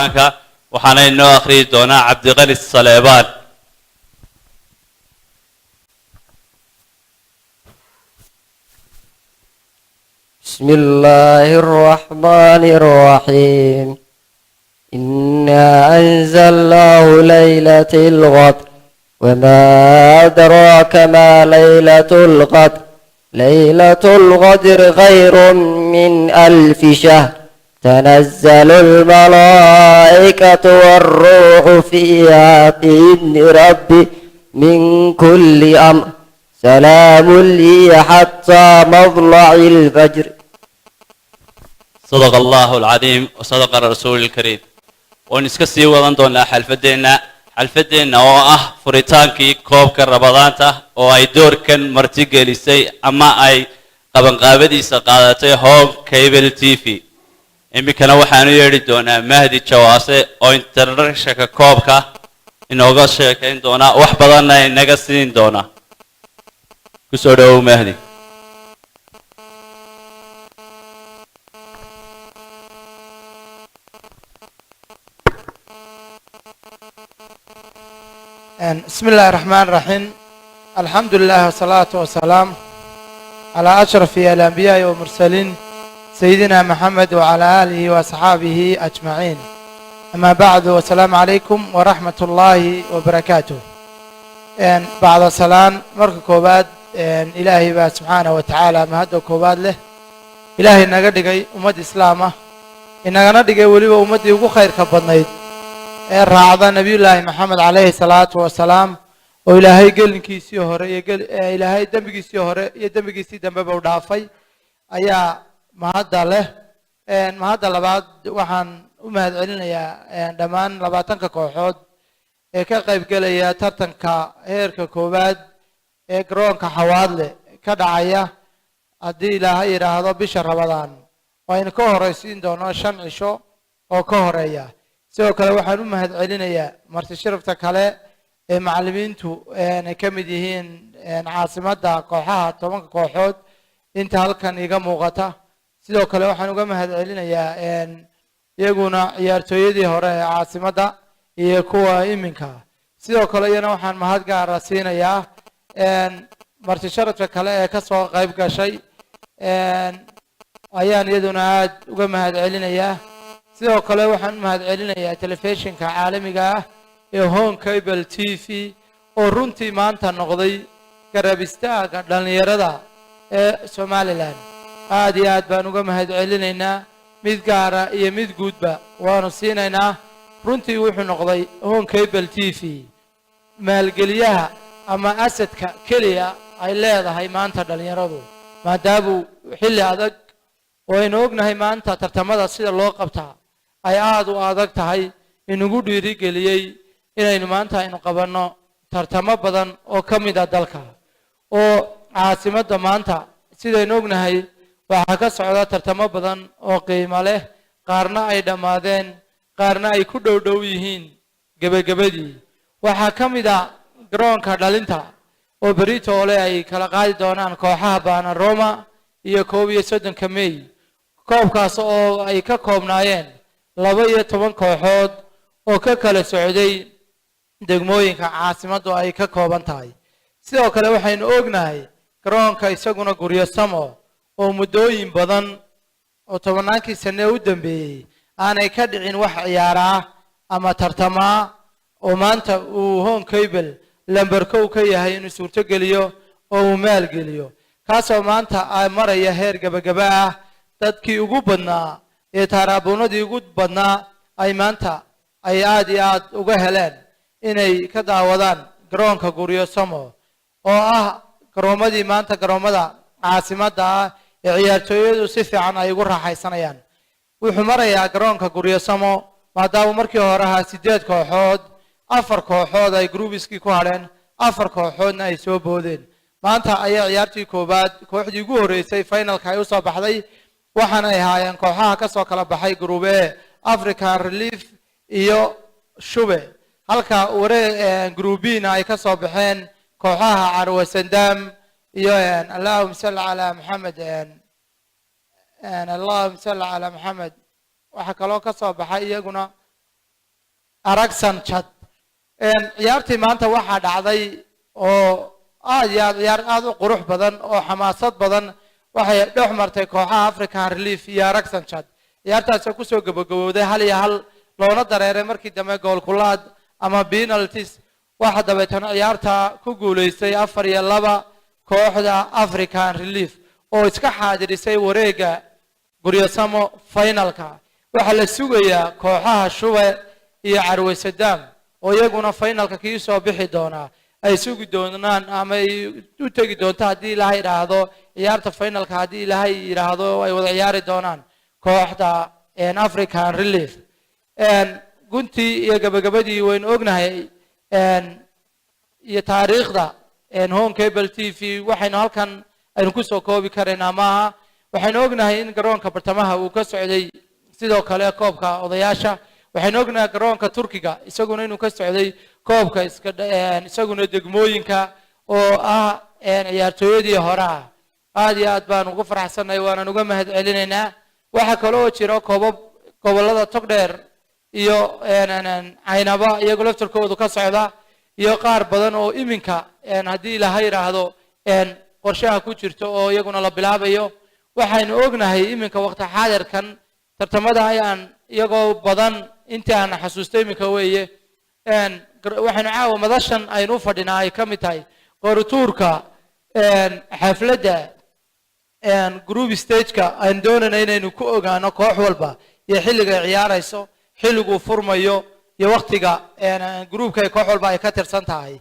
quraanka waxaana inoo akhriyi doonaa Cabdiqani Saleebaan. بسم الله الرحمن الرحيم إنا أنزلناه ليلة القدر وما أدراك ما ليلة القدر ليلة القدر خير من 1000 شهر تنزل الملائكة والروح فيها بإذن ربي من كل أمر سلام لي حتى مطلع الفجر. صدق الله العظيم وصدق الرسول الكريم. ونسكسي ودان دونا xalfadeenna oo ah furitaankii koobka Ramadaanta oo ay doorkan marti gelisay ama ay qabanqaabadiisa qaadatay Home Cable TV. imikana waxaanu yeeri doonaa Mahdi Jawaase oo international koobka inooga sheekayn doona wax badan ay naga siin doona. ku soo dhaw Mahdi. بسم الله الرحمن الرحيم الحمد لله والصلاة والسلام على أشرف الأنبياء والمرسلين سيدنا محمد وعلى آله وصحابه أجمعين أما بعد والسلام عليكم ورحمة الله وبركاته. بعد السلام مرك كوباد إلهي سبحانه وتعالى مهد كوباد له إلهي نقدقي أمد إسلامه إننا نقدقي ولي أمد يقو خير كبضنيد raacda nabiyullaahi maxamed calayhi salaatu wasalaam oo ilaahay gelinkiisii hore iyo ilaahay dambigiisii hore iyo dambigiisii dambeba u dhaafay ayaa mahadda leh. mahadda labaad waxaan u mahadcelinayaa dhammaan 20 kooxood ee ka qayb galaya tartanka heerka koowaad ee garoonka Xawaadle ka dhacaya haddii ilaahay yiraahdo bisha Ramadaan wayna ka horeysiin doono 5 cisho oo ka horeeya. sidoo kale waxaan u mahadcelinayaa marti sharafta kale ee macallimiintu ay ka mid yihiin caasimadda kooxaha 10 kooxood inta halkan iga muuqata. sidoo kale waxaan uga mahadcelinayaa iyaguna ciyaartooyadii hore ee caasimadda iyo kuwa iminka. sidoo kale iyana waxaan mahad gaar ah siinayaa marti sharafta kale ee ka soo qayb gashay ayaan iyaduna aad uga mahadcelinayaa. sidoo kale waxaan u mahadcelinayaa telefishinka caalamiga ah ee Home Cable TV oo runtii maanta noqday garab istaaga dhalinyarada ee Somaliland. aad iyo aad baan uga mahadcelinaynaa mid gaar ah iyo mid guudba waanu siinaynaa. runtii wuxuu noqday Home Cable TV maalgeliyaha ama asadka kaliya ay leedahay maanta dhalinyaradu maadaama xilli adag oo aynu ognahay maanta tartamada sida loo qabtaa ay aad u adag tahay inugu dhiirigeliyay inaynu maanta aynu qabanno tartamo badan oo ka mid ah dalka oo caasimadda maanta sidaynu ognahay waxaa ka socda tartamo badan oo qiimo leh qaarna ay dhammaadeen qaarna ay ku dhow yihiin gabagabadii. waxaa ka mid ah garoonka dhalinta oo berito ole ay kala qaadi doonaan kooxaha Bana Roma iyo 31 May. koobkaas oo ay ka koobnaayeen 12 kooxood oo ka kala socday degmooyinka caasimaddu ay ka kooban tahay. sidoo kale waxaynu ognahay garoonka isaguna Guryo Samo oo muddooyin badan oo 10 sano u dambeeyay aanay ka dhicin wax ciyaara ama tartama oo maanta uu Home Cable lambarka ka yahay inuu suurto geliyo oo uu maal geliyo kaasoo maanta ay maraya heer gabagaba ah. dadkii ugu badnaa ee taaraabunadii ugu badnaa ay maanta ay aad iyo aad uga heleen inay ka daawadaan garoonka Guryo Samo oo ah garoomadii maanta garoomada caasimadda ah ee ciyaartooyadu si fiican ay ugu raaxaysanayaan. wuxuu marayaa garoonka Guryo Samo maadaama markii hore ahaa 8 kooxood 4 kooxood ay groupiskii ku hareen 4 kooxoodna ay soo boodeen. maanta ayaa ciyaartii koobaad kooxdii ugu horeysay finalka ay u soo baxday waxaana ay haayeen kooxaha ka soo kala baxay group A African Relief iyo Shube halka group B na ay ka soo baxeen kooxaha Carwa Sandam iyo Allahumma salli ala Muhammad Allahumma salli ala Muhammad waxa kaloo ka soo baxay iyaguna aragsan jad ciyaartii maanta waxaa dhacday oo aad iyo aad ciyaar aad u qurux badan oo xamaasad badan waxay dhex martay kooxaha African Relief iyo aragsan jad ciyaartaas oo kusoo gabagabowday 1-1 loona dareeray markii dambe gool kulaad ama penalties waxa dabeetana ciyaarta ku guuleystay 4-2 kooxda African Relief oo iska xaadirisay wareega guryasamo finalka waxa la sugayaa kooxaha Shube iyo Carwe Sadam oo iyaguna finalka kii soo bixi doona ay sugi doonaan ama ay u tagi doonto haddii Ilaahay yiraahdo ciyaarta finalka haddii Ilaahay yiraahdo ay wada ciyaari doonaan kooxda African Relief guntii iyo gabagabadii waynu ognahay iyo taariikhda Home Cable TV waxaynu halkan aynu ku soo koobi kareynaa maaha waxaynu ognahay in garoonka bartamaha uu ka socday sidoo kale koobka odayaasha waxaynu ognahay garoonka Turkiga isaguna inuu ka socday koobka isaguna degmooyinka oo ciyaartooyadii hore aad iyo aad baan ugu faraxsanahay waana uga mahad celinaynaa waxa kale oo jira gobolada Togdheer iyo Caynaba iyagu laftarkoodu ka socda iyo qaar badan oo iminka haddii Ilaahay yiraahdo qorshaha ku jirto oo iyaguna la bilaabayo waxaynu ognahay iminka waqti xaadirkan tartamada ayaan iyagoo badan inta aan xasuustay iminka weeye waxaynu caawa madashan aynu fadhinaa ay ka mid tahay qoratuurka xafladda group stage-ka aan doonayna inaynu ku ogaano koox walba iyo xilliga ay ciyaarayso xilligu furmayo iyo waqtiga groupka ay koox walba ay ka tirsan tahay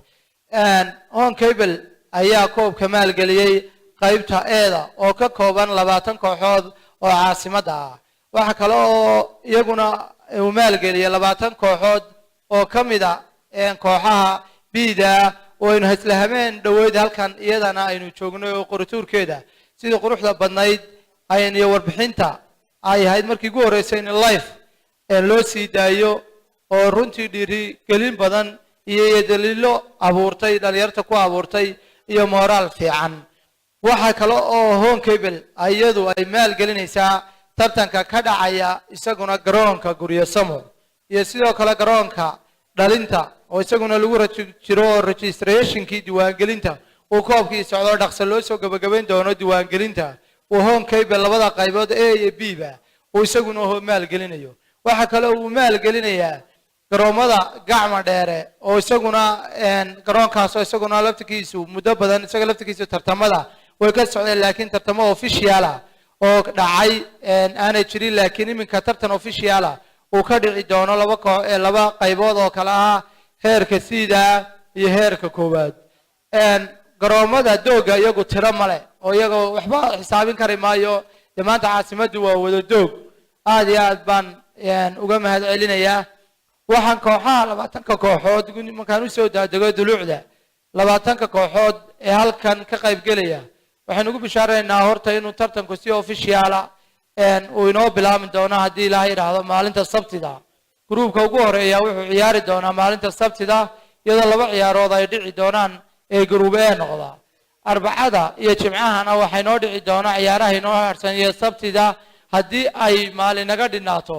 Home Cable ayaa koobka maalgeliyay qaybta eeda oo ka kooban 20 kooxood oo caasimada ah waxa kale oo iyaguna uu maalgeliyay 20 kooxood oo kamida kooxaha biida oo aynu haslahameen dhaweyd halkan iyadana aynu joogno oo qoratuurkeeda sida quruxda badnayd aynu warbixinta ay ahayd markii ugu horeysay in live loo sii daayo oo runtii dhiri gelin badan iyo daliilo abuurtay dhalinyarta ku abuurtay iyo moral fiican waxa kale oo Home Cable ayadu ay maalgelinaysaa tartanka ka dhacaya isaguna garoonka guryasamo iyo sidoo kale garoonka dhalinta oo isaguna lagu jiro registrationkii diiwaangelinta oo koobkii socdo dhaqso loo soo gabagabeyn doono diiwaangelinta oo Home Cable labada qaybood A iyo B ba oo isaguna maalgelinayo waxa kale oo maalgelinayaa garoomada gacma dheere oo isaguna garoonkaas oo isaguna laftigiisu muddo badan isaga laftigiisu tartamada way ka socdeen laakiin tartamo official ah oo dhacay aanay jirin laakiin iminka tartan official ah oo ka dhici doono laba qaybood oo kala ah heerka siida iyo heerka koowaad garoomada dooga iyagu tiro male oo iyagu waxba xisaabin kari maayo maanta caasimadu waa wada doog aad iyo aad baan uga mahad celinayaa waxaan kooxaha 20 kooxood markaan u soo daadego duluucda 20 kooxood ee halkan ka qayb galaya waxaan ugu bishaareynaa horta inuu tartanku si official ah uu inoo bilaabi doono haddii Ilaahay yiraahdo maalinta Sabtida groupka ugu horeeya wuxuu ciyaari doonaa maalinta Sabtida iyadoo 2 ciyaarood ay dhici doonaan ee group A noqda Arbacada iyo Jimcahana waxay noo dhici doonaa ciyaaraha inoo harsan iyo Sabtida haddii ay maalin naga dhinaato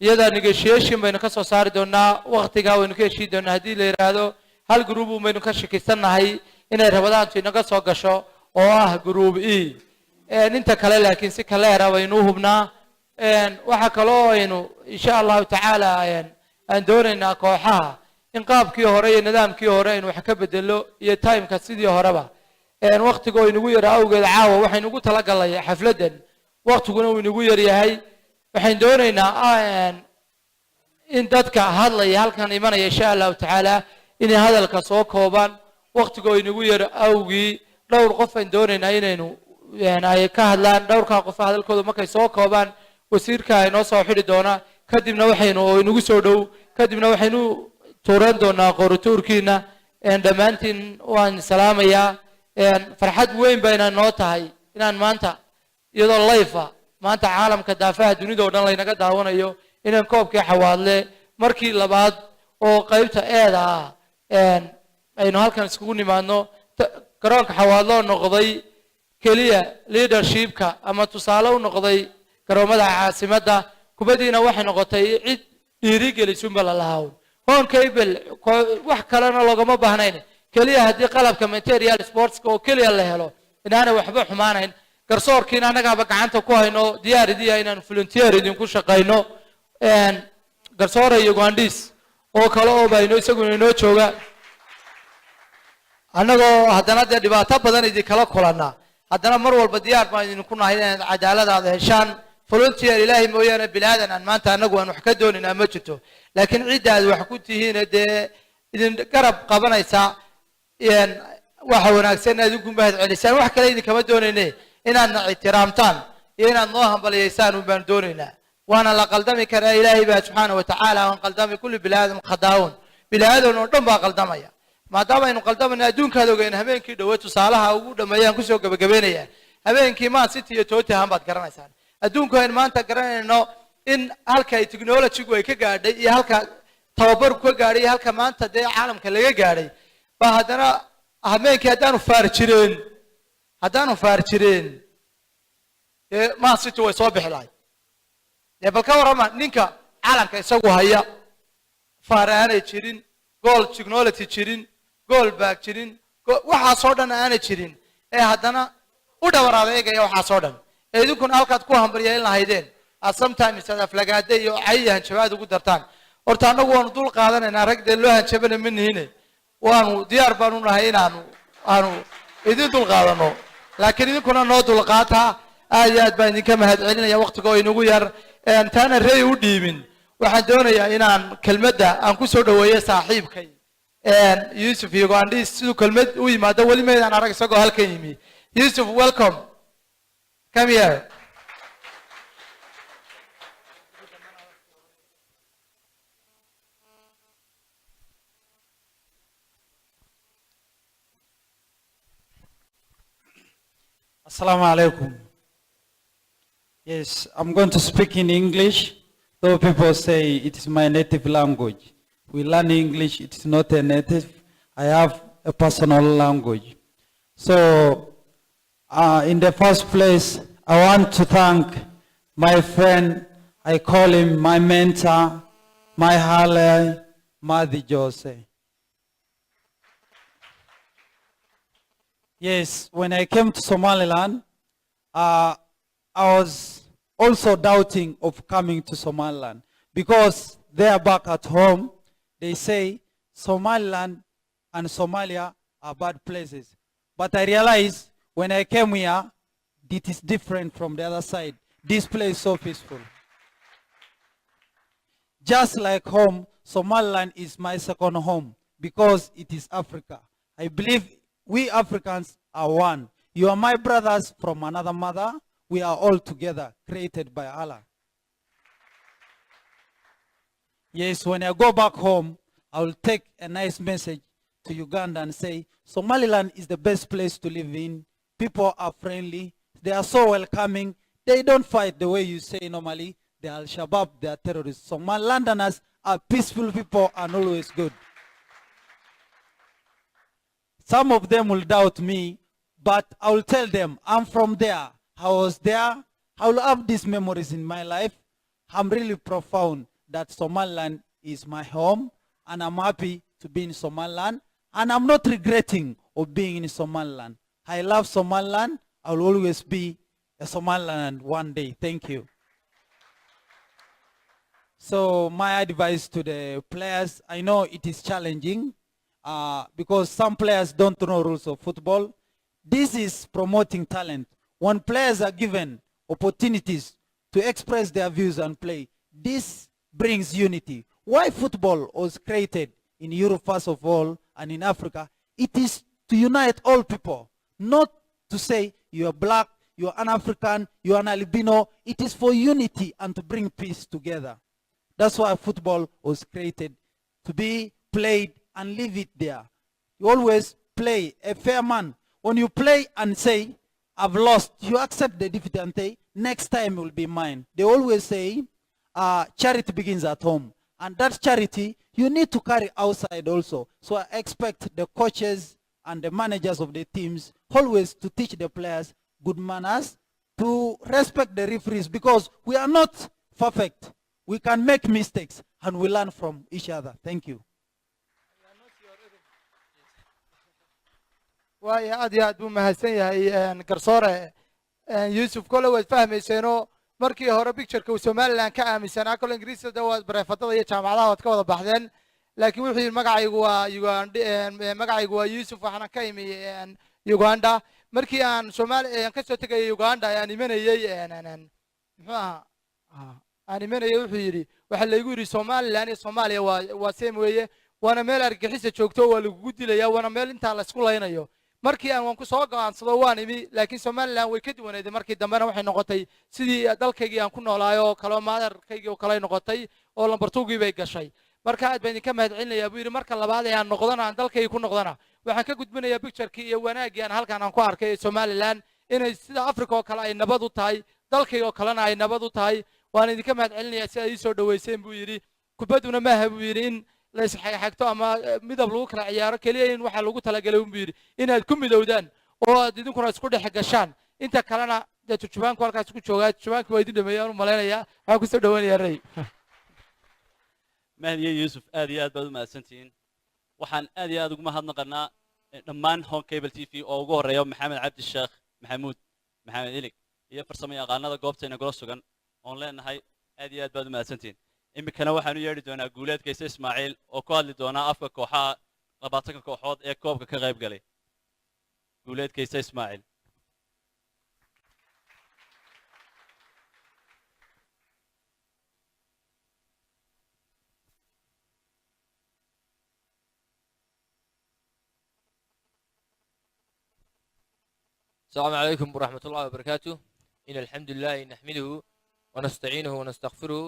iyada negotiation baynu ka soo saari doonaa waqtiga waynu ka heshii doonaa haddii la yiraahdo hal group baynu ka shakisanahay inay rabadaantu inaga soo gasho oo ah group E inta kale laakiin si kale waynu hubnaa waxa kale oo aynu insha Allah taala aan doonaynaa kooxaha in qaabkii hore iyo nidaamkii hore aynu wax ka bedelo iyo timeka sidii horeba waqtiga oo inagu yara awgeed caawa waxaynu ugu talagalay xafladan waqtiguna uu inagu yar yahay waxaan doonaynaa in dadka hadlaya halkan imanaya insha Allah taala inay hadalka soo koobaan waqtiga oo inagu yar awgii dhowr qof aan doonaynaa inaynu ay ka hadlaan dhowrka qof hadalkooda markay soo koobaan wasiirka ay noo soo xiri doona kadibna waxaynu oo inagu soo dhow kadibna waxaynu tuuran doonaa qoratuurkiina dhamaantiin waan salaamayaa farxad weyn bayna noo tahay inaan maanta iyadoo live maanta caalamka daafaha dunida oo dhan laynaga daawanayo inaan koobkii xawaadle markii labaad oo qaybta eeda aynu halkan iskugu nimaadno garoonka xawaadlo noqday kaliya leadershipka ama tusaale u noqday garoomada caasimada kubadiina waxay noqotay cid dhiiri gelisunba la lahaw home cable wax kalena loogama baahnayn kaliya haddii qalabka material sportska oo kaliya la helo inaana waxba xumaanayn garsoorkiina annagaaba gacanta ku hayno diyaaridiya inaan volunteer idinku shaqayno garsoora Ugandis oo kale oo bayno isaguna inoo jooga annagoo haddana dee dhibaato badan idin kala kulana haddana mar walba diyaar baan idinku nahay inaad cadaaladaada heshaan volunteer ilaahay mooyaane bilaadan aan maanta annagu aan wax ka dooninaa ma jirto laakiin cidda aad wax ku tihiin dee idin garab qabanaysa waxa wanaagsan inaad ugu mahad celisaan wax kale idinkama doonayne inaadna ixtiraamtaan iyo inaad noo hambaliyaysaan baan doonaynaa waana la qaldami karaa ilaahay baa subxaanahu watacaala waan qaldami kulli bilaadan khadaa'un bilaadan oo dhan baa qaldamaya maadaama aynu qaldamayna adduunkaad ogeyn habeenkii dhowe tusaalaha ugu dhameeyaan kusoo gabagabeynaya habeenkii maan city iyo tottenham baad garanaysaan adduunku aynu maanta garanayno in halka ay technology-gu ay ka gaadhay iyo halka tababarku ka gaadhay iyo halka maanta dee caalamka laga gaadhay ba haddana habeenkii haddaanu faar jireen maan city way soo bixi lahayd dee bal ka warrama ninka caalamka isagu haya faar aanay jirin goal technology jirin goal back jirin waxaasoo dhan aanay jirin haddana u dhawar adeegaya waxaasoo dhan idinkuna halkaad ku hambalyeelin lahaydeen sometimes aad aflagaade iyo cayi hanjabaad ugu dartaan horta annagu waanu dul qaadanaynaa rag dee loo hanjabana ma nihine waanu diyaar baanu nahay aanu idin dul qaadano laakiin idinkuna noo dulqaataa aad iyo aad baan idinka mahad celinaya waqtigoo inagu yar taana rey u dhiibin waxaan doonayaa inaan kelmadda aan ku soo dhaweeyo saaxiibkay Yusuf Ugandis siduu kelmad u yimaado weli meydaan arag isagoo halkan yimi Yusuf welcome come here Assalamu alaikum. Yes, I'm going to speak in English, though people say it is my native language. We learn English, it is not a native. I have a personal language. So, in the first place, I want to thank my friend, I call him my mentor, my ally, Madi Jose. Yes, when I came to Somaliland, I was also doubting of coming to Somaliland because there back at home, they say Somaliland and Somalia are bad places. But I realized when I came here, it is different from the other side. This place is so peaceful. Just like home, Somaliland is my second home because it is Africa. I believe we Africans are one. You are my brothers from another mother. We are all together, created by Allah. Yes, when I go back home, I will take a nice message to Uganda and say, Somaliland is the best place to live in. People are friendly. They are so welcoming. They don't fight the way you say normally. They are Al-Shabaab, they are terrorists. Somalilanders are peaceful people and always good. Some of them will doubt me, but I will tell them I'm from there. I was there. I will have these memories in my life. I'm really profound that Somaliland is my home, and I'm happy to be in Somaliland, and I'm not regretting of being in Somaliland. I love Somaliland. I will always be a Somaliland one day. Thank you. So my advice to the players, I know it is challenging, because some players don't know rules of football. This is promoting talent. When players are given opportunities to express their views and play, this brings unity. Why football was created in Europe first of all and in Africa, it is to unite all people, not to say you are black, you are an African, you are an albino. It is for unity and to bring peace together. That's why football was created, to be played and leave it there. You always play a fair man. When you play and say, I've lost, you accept the defeat and say, next time will be mine. They always say, charity begins at home. And that charity, you need to carry outside also. So I expect the coaches and the managers of the teams always to teach the players good manners, to respect the referees, because we are not perfect. We can make mistakes and we learn from each other. Thank you. waayo aad iyo aad buu mahadsan yahay garsoore yuusuf kole waad fahmayseenoo markii hore pictureka uu somaliland ka aaminsanaa kole ingiriisda waad bareefadada iyo jaamacadaha waad ka wada baxdeen laakiin wuxuu yidhi magacaygu waa magacaygu waa yuusuf waxaana ka imi uganda markii aan kasoo tegayay uganda aan imanayey muxuu ahaa aan imanayey wuxuu yidhi waxaa laygu yidhi somaliland iyo soomaaliya waa same weeye waana meel argagixisa joogto waa lagugu dilaya waana meel intaa laysku laynayo markii aan waan ku soo go'aansado waan imi laakiin somaliland way ka duwaneeday markii dambena waxay noqotay sidii dalkaygii aan ku noolaayo oo kale maadarkaygii oo kale noqotay oo lambartuugii bay gashay marka aad baan idinka mahadcelinayaa buu yidhi marka labaad ee aan noqdana aan dalkaygii ku noqdana waxaan ka gudbinayaa picturekii iyo wanaaggii aan halkan aan ku arkay ee somaliland inay sida africa oo kale ay nabad u tahay dalkayga oo kalena ay nabad u tahay waan idinka mahadcelinayaa si aad ii soo dhaweyseen buu yidhi kubadduna maaha buu yidhi in la isxagxagto ama midab lagu kala ciyaaro keliya in waxaa lagu talagalay unbuu yidhi inaad ku midowdaan oo aad idinkuna isku dhex gashaan inta kalena dee turjubaanku halkaas ku joogaa turjubaanku waa idin dhameeyaan u malaynayaa waxaan kusoo dhawanayaa ray mahdiye yuusuf aad iyo aad baad u mahadsantihiin waxaan aad iyo aad ugu mahadnaqanaa dhammaan home cable t v oo ugu horreeya maxamed cabdi sheekh maxamuud maxamed ilig iyo farsamo yaqaanada goobtayna golo sugan oon leenahay aad iyo aad baad u mahadsantihiin iminkana waxaan u yeedhi doonaa guuleed kayse ismaaciil oo ku hadli doonaa afka kooxaha 20 kooxood ee koobka ka qayb galay guuleed kayse ismaaciil السلام عليكم ورحمة الله وبركاته إن الحمد لله نحمده ونستعينه ونستغفره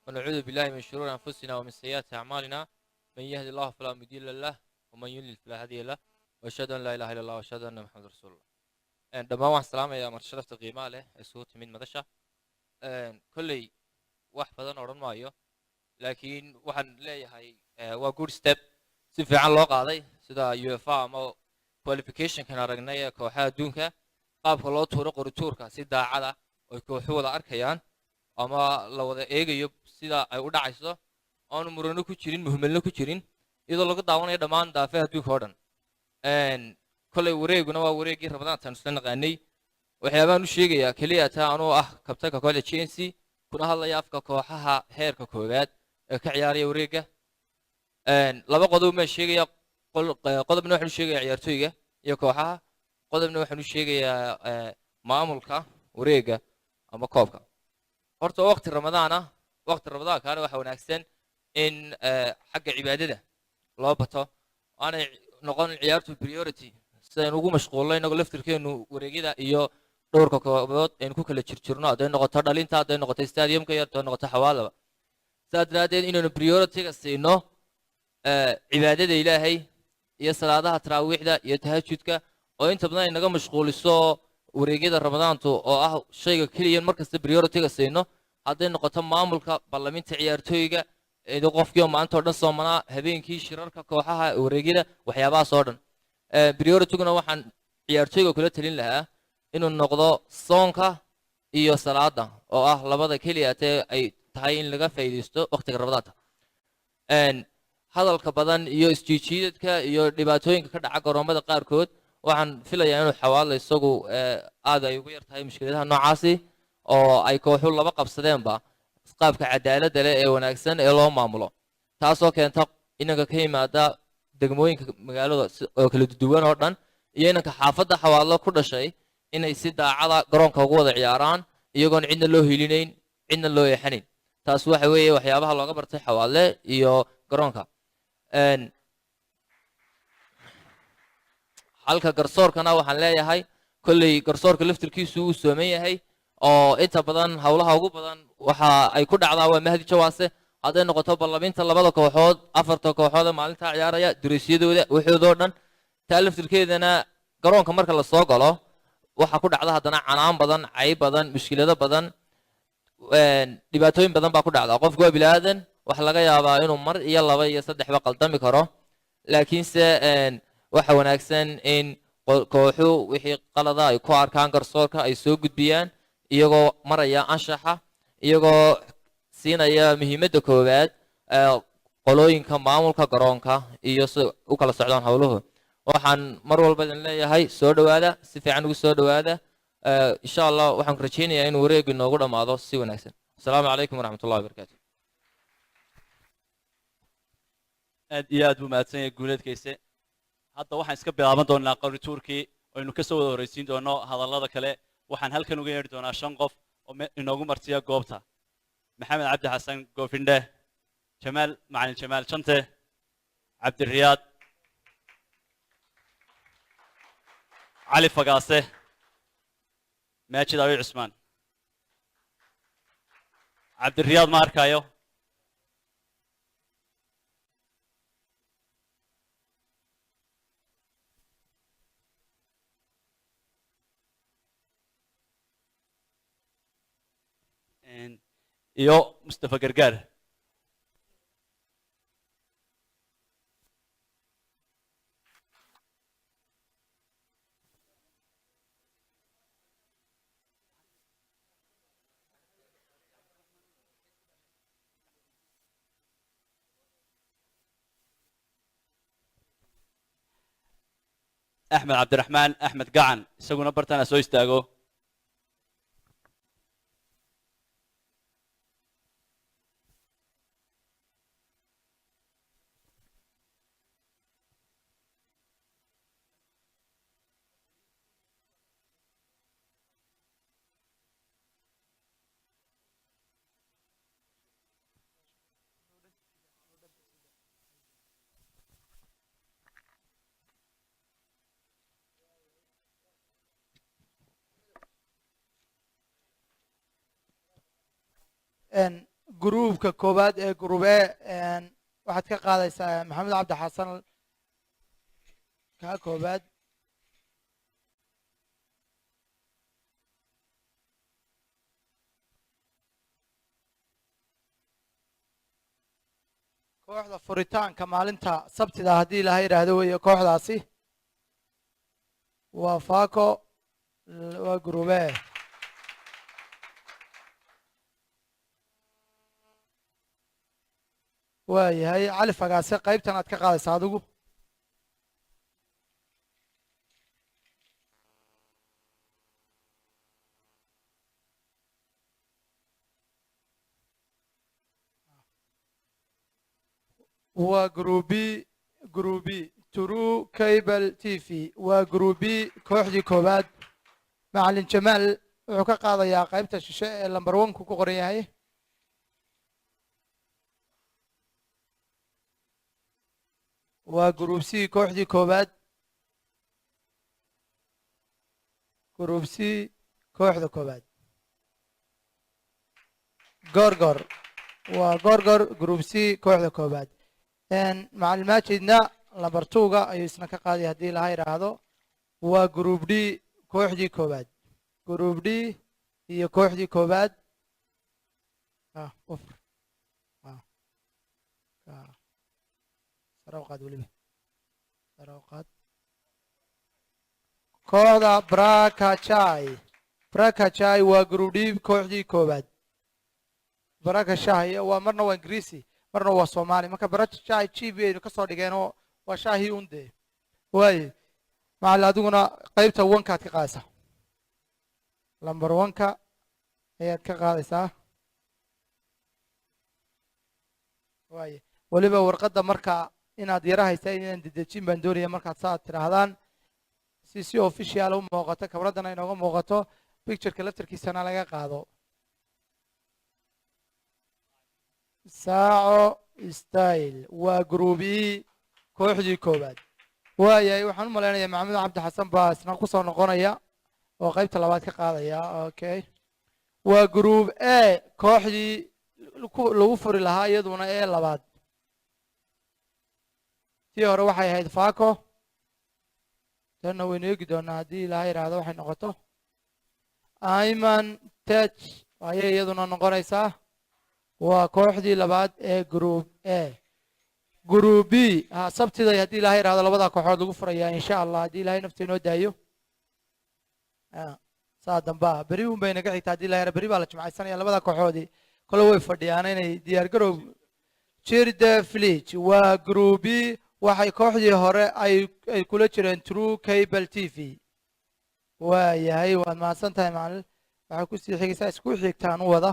ونعوذ بالله من شرور أنفسنا ومن سيئات أعمالنا من يهد الله فلا مضل له ومن يضلل فلا هادي له وأشهد أن لا إله إلا الله وأشهد أن محمد رسول الله دمان واحد سلام يا مرشدة قيمة له الصوت من مدشة كل واحد بدن أورن مايو لكن واحد لا هاي وجود ستيب سيف عن لقاء هذا سدا UEFA ما qualification كان رجنايا كوحة دونك qaabka loo tuuro qorituurka si daacada oo kooxu wada arkayaan ama la wada eegayo sida ay u dhacayso aanu murano ku jirin muhiimna ku jirin iyadoo laga daawanayo dhammaan daafaha adduunka oo dhan kolay wareeguna waa wareegii rabadaantan isla naqaanay waxyaabaan u sheegayaa kaliya taa anoo ah kabtanka kooxda Chelsea kuna hadlaya afka kooxaha heerka koowaad ee ka ciyaaraya wareega laba qodob ma sheegaya qodobna waxaan sheegayaa ciyaartooyga iyo kooxaha qodobna waxaan u sheegayaa maamulka wareega ama koobka horta waqti ramadaan kaana waxa wanaagsan in xagga cibaadada loo bato aanay noqon ciyaartu priority sidaan ugu mashquulnay inagu laftirkeenu wareegyada iyo dhowrka koobood aynu ku kala jirjirno hadday noqoto dhalinta hadday noqoto stadiumka iyo hadday noqoto xawaalaba sidaa daraaddeed inaynu priority-ga siino cibaadada ilaahay iyo salaadaha taraawiixda iyo tahajudka oo inta badan ay naga mashquuliso wareegyada ramadaantu oo ah shayga keliya markasta priority-ga siino hadday noqoto maamulka ballaminta ciyaartooyga idoo qofkii oo maanta oo dhan soomanaa habeenkii shirarka kooxaha wareegyada waxyaabahaas oo dhan priority-guna waxaan ciyaartooyga kula talin lahaa inuu noqdo soonka iyo salaada oo ah labada keliya ee ay tahay in laga faa'iideysto waqtiga ramadaanta hadalka badan iyo isjiijiidadka iyo dhibaatooyinka ka dhaca garoomada qaarkood waxaan filayaa inuu xawaalo isagu aad ay ugu yar tahay mushkiladaha noocaasi oo ay kooxu laba qabsadeenba qaabka cadaaladda leh ee wanaagsan ee loo maamulo taasoo keenta inanka ka yimaada degmooyinka magaalada oo kala duwan oo dhan iyo inanka xaafadda xawaalo ku dhashay inay si daacada garoonka ugu wada ciyaaraan iyagoon cidna loo hilinayn cidna loo eexanayn taas waxa weeye waxyaabaha looga bartay xawaale iyo garoonka halka garsoorkana waxaan leeyahay kolley garsoorka laftirkiisu uu sooman yahay oo inta badan howlaha ugu badan waxa ay ku dhacdaa waa Mahdi Jawaase hadday noqoto ballaminta labada kooxood afarta kooxood ee maalinta ciyaaraya dureesyadooda waxoodoo dhan taa laftirkeedana garoonka marka la soo galo waxa ku dhacda haddana canaan badan cayb badan mushkilado badan dhibaatooyin badan baa ku dhacda qofku waa bilaadan waxa laga yaabaa inuu mar iyo laba iyo saddexba qaldami karo laakiinse waxa wanaagsan in kooxu wixii qalada ay ku arkaan garsoorka ay soo gudbiyaan iyagoo maraya anshaxa iyagoo siinaya muhiimadda koowaad qolooyinka maamulka garoonka iyo si u kala socdaan howluhu waxaan mar walba idin leeyahay soo dhowaada si fiican ugu soo dhowaada insha allah waxaan ku rajaynayaa inuu wareegu inoogu dhammaado si wanaagsan asalaamu calaykum waraxmatullahi wabarakaatu aad iyo aad buu mahadsan yahay guuleedkayse hadda waxaan iska bilaaban doonaa qarituurkii aynu ka soo wada horraysiin doono hadallada kale waxaan halkan uga yeedhi doonaa 5 qof oo inoogu martiya goobta maxamed cabdi xasan goofindhe jamaal macalin jamaal jante cabdiriyaad cali fagaase maajid abi cusmaan cabdiriyaad ma arkaayo iyo mustafa gargaar axmed cabdiraxmaan axmed gacan isaguna bartana soo istaago gruubka koowaad ee grube waxaad ka qaadaysaa maxamed cabdi xasan ka koowaad kooxda furitaanka maalinta sabtida haddii ilaha yidhaahdo weeye kooxdaasi waa faco waa grube waayahay cali fagaase qaybtan aad ka qaadaysaa adigu waa gruubi true cable t v waa gruubi kooxdii koowaad macalin jamaal wuxuu ka qaadayaa qaybta shishe ee lamber 1ku ku qoran yahay waa gruub c kooxdii koowaad gruub c kooxda koowaad gorgor waa gorgor gruub c kooxda koowaad macalin maajidna lamber 2ga ayuu isna ka qaaday haddii laha yidhaahdo waa gruub d kooxdii koowaad gruub d iyo kooxdii koowaad kooxda brakachai waa grudib kooxdii koowaad brakashai waa marna waa ingiriisi marna waa soomaali marka brakachai gb aynu kasoo dhigeenoo waa shaahii unde waaye macali adiguna qaybta 1kaad ka qaadaysaa lamber 1ka ayaad ka qaadaysaa waaye weliba warqadda marka inaad yara haysaa inaan dedejin baan doonaya markaad saaad tidhaahdaan si official u muuqato kabraddana inooga muuqato pictureka laftarkiisana laga qaado saaco style waa gruubi kooxdii koowaad waayahay waxaan u malaynayaa maxamed cabdi xasan baa isna ku soo noqonaya oo qaybta labaad ka qaadaya okay waa gruub a kooxdii lagu furi lahaa iyaduna ee labaad tii hore waxay ahayd faco tanna waynu eegi doonaa haddii ilaha yidhaahdo waxay noqoto iman tech ayay iyaduna noqonaysaa waa kooxdii labaad ee gruub a gruub b sabtiday haddii ilaha yidhahdo labada kooxood lagu furayaa insha allah haddii ilahay nafta inoo daayo saa damba beri un bay naga xigtaa haddii ilaha beri baa la jimcaysanaya labada kooxoodii kole way fadhiyaan inay diyaar garow jirda village waa gruubi waxay kooxdii hore ay kula jireen true cable tv waa yahay waad mahadsan tahay macallin waxay kusii xigaysaa isku xigtaan u wada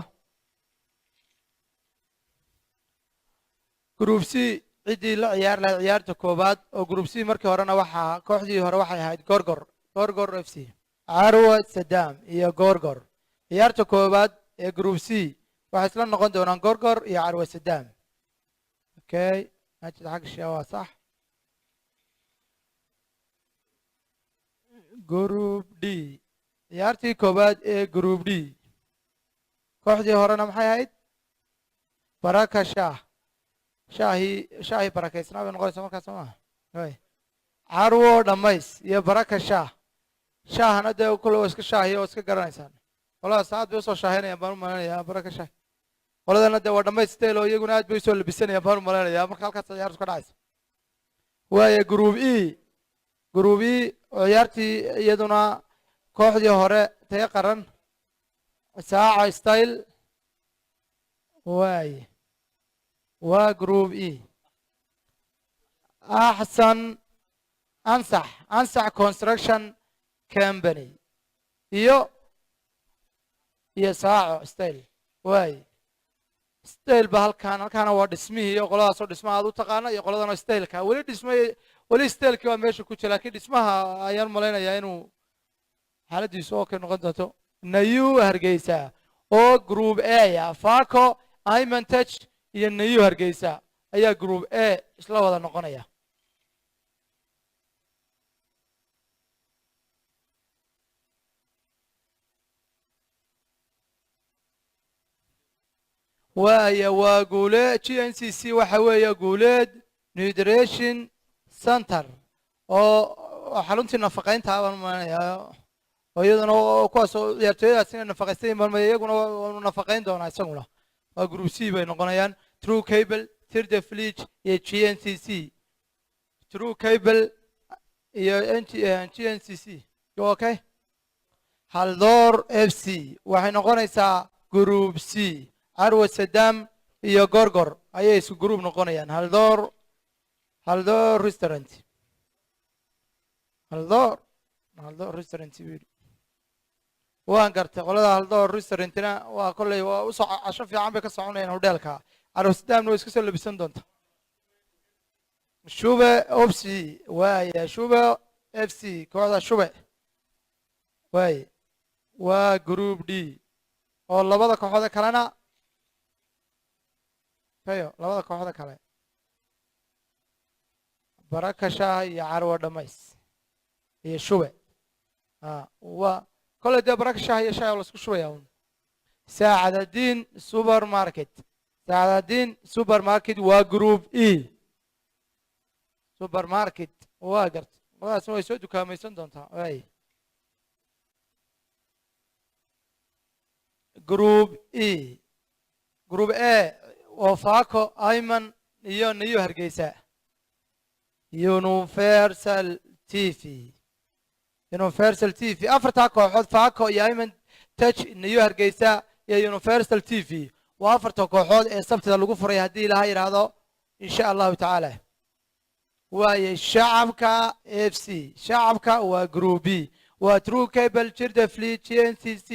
group c ciddii la ciyaar lahayd ciyaarta koowaad oo group c markii horena waxaa kooxdii hore waxay ahayd gorgor f c carwa sadam iyo gorgor ciyaarta koowaad ee group c waxay isla noqon doonaan gorgor iyo carwa sadam okay majid xagshiya waa sax group d ciyaartii koowaad ee group d kooxdii horena maxay ahayd baraka shaahi barakaysnaa bay noqonaysa markaas soo maha carwo dhammays iyo baraka shaahana dee kule waa iska shaahiya oo iska garanaysaan qoladaas aad bay usoo shaahaynayaan baan u malaynayaa baraka shaah qoladana dee waa dhammays style oo iyaguna aad bay usoo labisanayaan baan u malaynayaa marka halkaas ciyaartu ka dhacaysa waayo group e oo ciyaartii iyaduna kooxdii hore taga qaran saaca style waaye waa group e axsan ansax construction company iyo saaco style waaye style ba halkaana waa dhismihii iyo qoladaasoo dhismaha aad u taqaana iyo qoladan oo styleka weli stylekii waa meesha ku jira laakiin dhismaha ayaan malaynayaa inuu xaaladiisu oo kay noqon doonto nayu hargeysa oo group a ya faco imentach iyo nayu hargeysa ayaa group a isla wada noqonaya waa guuleed GNCC waxa weeye guuleed nutrition center oo xaruntii nafaqeynta baan maanayaa oo iyaduna kuwaas ciyaartooyadaas inay nafaqaysan marmay iyaguna waa nafaqeyn doonaa isaguna waa group C bay noqonayaan true cable tirda village iyo GNCC true cable iyo GNCC okay haldor FC waxay noqonaysaa group C carwa sadam iyo gorgor ayay isu group noqonayaan haldor restaurant haldor restaurant waan gartay qolada haldor restaurantna waa kolley waa u soo casho fiican bay ka soconayaan hoteelka carwa sadamna way iska soo labisan doonta shube FC waaya shube FC kooxda shube waay waa group D oo labada kooxood kalena labada kooxda kale baraka shaah iyo carwa dhammays iyo shube waa kolley dee baraka shaah iyo shaah la isku shubaya un saacadadiin supermarket waa group E supermarket waa garta qoladaasna way soo dukaamaysan doontaa waay group A oo faco ayman iyo nayu hargeysa universal TV afartaa kooxood faco iyo ayman touch nayu hargeysa iyo universal TV waa afarta kooxood ee sabtida lagu furay haddii ilaha yidhaahdo insha allahu tacaala waaye shacabka FC shacabka waa group B waa true cable jirda fleet GNCC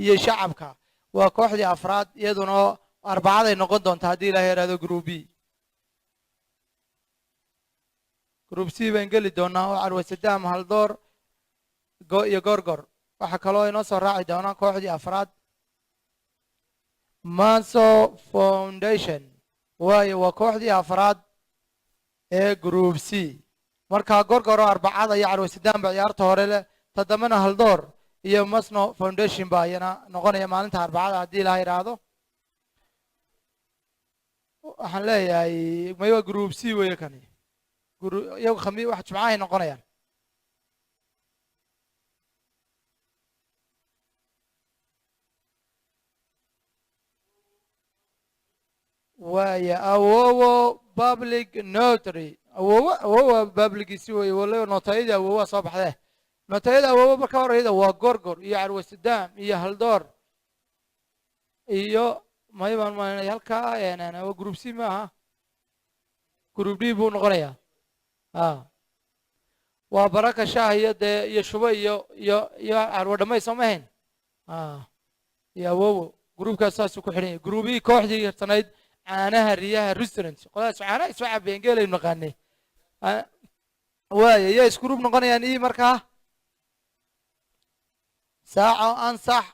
iyo shacabka waa kooxdii afraad iyaduna arbacaday noqon doonta haddii ilaha yidhaahdo group B group C baan geli doonaa oo carwa sadam haldor iyo gorgor waxaa kaloo inoo soo raaci doonaa kooxdii afraad manso foundation waayo waa kooxdii afraad ee group C markaa gorgor oo arbacada iyo carwa sadam ba ciyaarta hore leh todobana haldor iyo masno foundation baa iyana noqonaya maalinta arbacada haddii ilaha yidhaahdo waxaan leeyahay maywa group C weeye kani iyagu wax jimcahay noqonayaan waaya awowo public notary awowa publicisi weye waliba notayadii awowa soo baxdee notayada awowo marka horeyda waa gorgor iyo carwa sadam iyo haldor iyo may baan maanay halkaa waa group C ma aha group D buu noqonayaa waa baraka shaah iyo dee iyo shubo iyo carwo dhamay soo ma ahayn iyo awowo groupkaas saasuu ku xidhan yahay groupihii kooxdii hirsanayd caanaha riyaha restaurant qoladaas caanaha isoo cabeen geelaynu naqaanay waaya yaa isku group noqonayaan ii markaa saaco ansax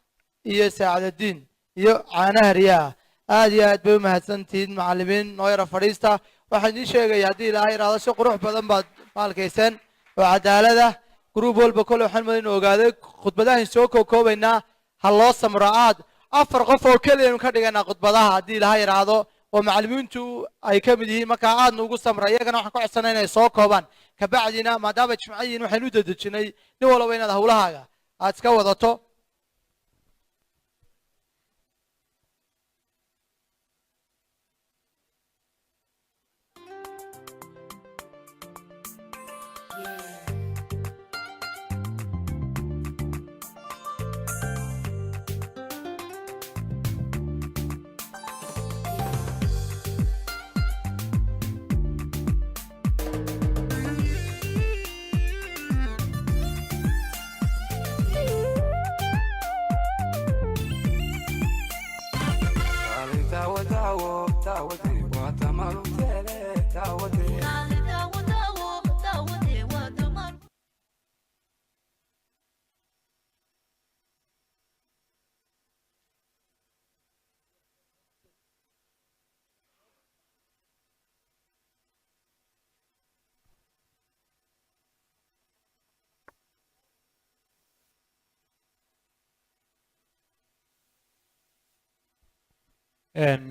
iyo saacadadiin iyo caanaha riyaha aad iyo aad bay u mahadsantihiin macallimiin noo yara fadhiista waxaan idiin sheegaya haddii ilaahay iraado si qurux badan baad maalkayseen oo cadaalada group walba kole waxaan madayn ogaaday khudbadahan soo kookoobaynaa ha loo samro aad 4 qof oo keliya ka dhiganaa khudbadaha haddii ilaahay iraado oo macallimiintu ay ka mid yihiin markaa aadna ugu samra iyagana waxaan ka codsanay inay soo koobaan kabacdina maadaama jimco yihiin waxaynu u dedejinay nin walba inaad hawlahaaga aad iska wadato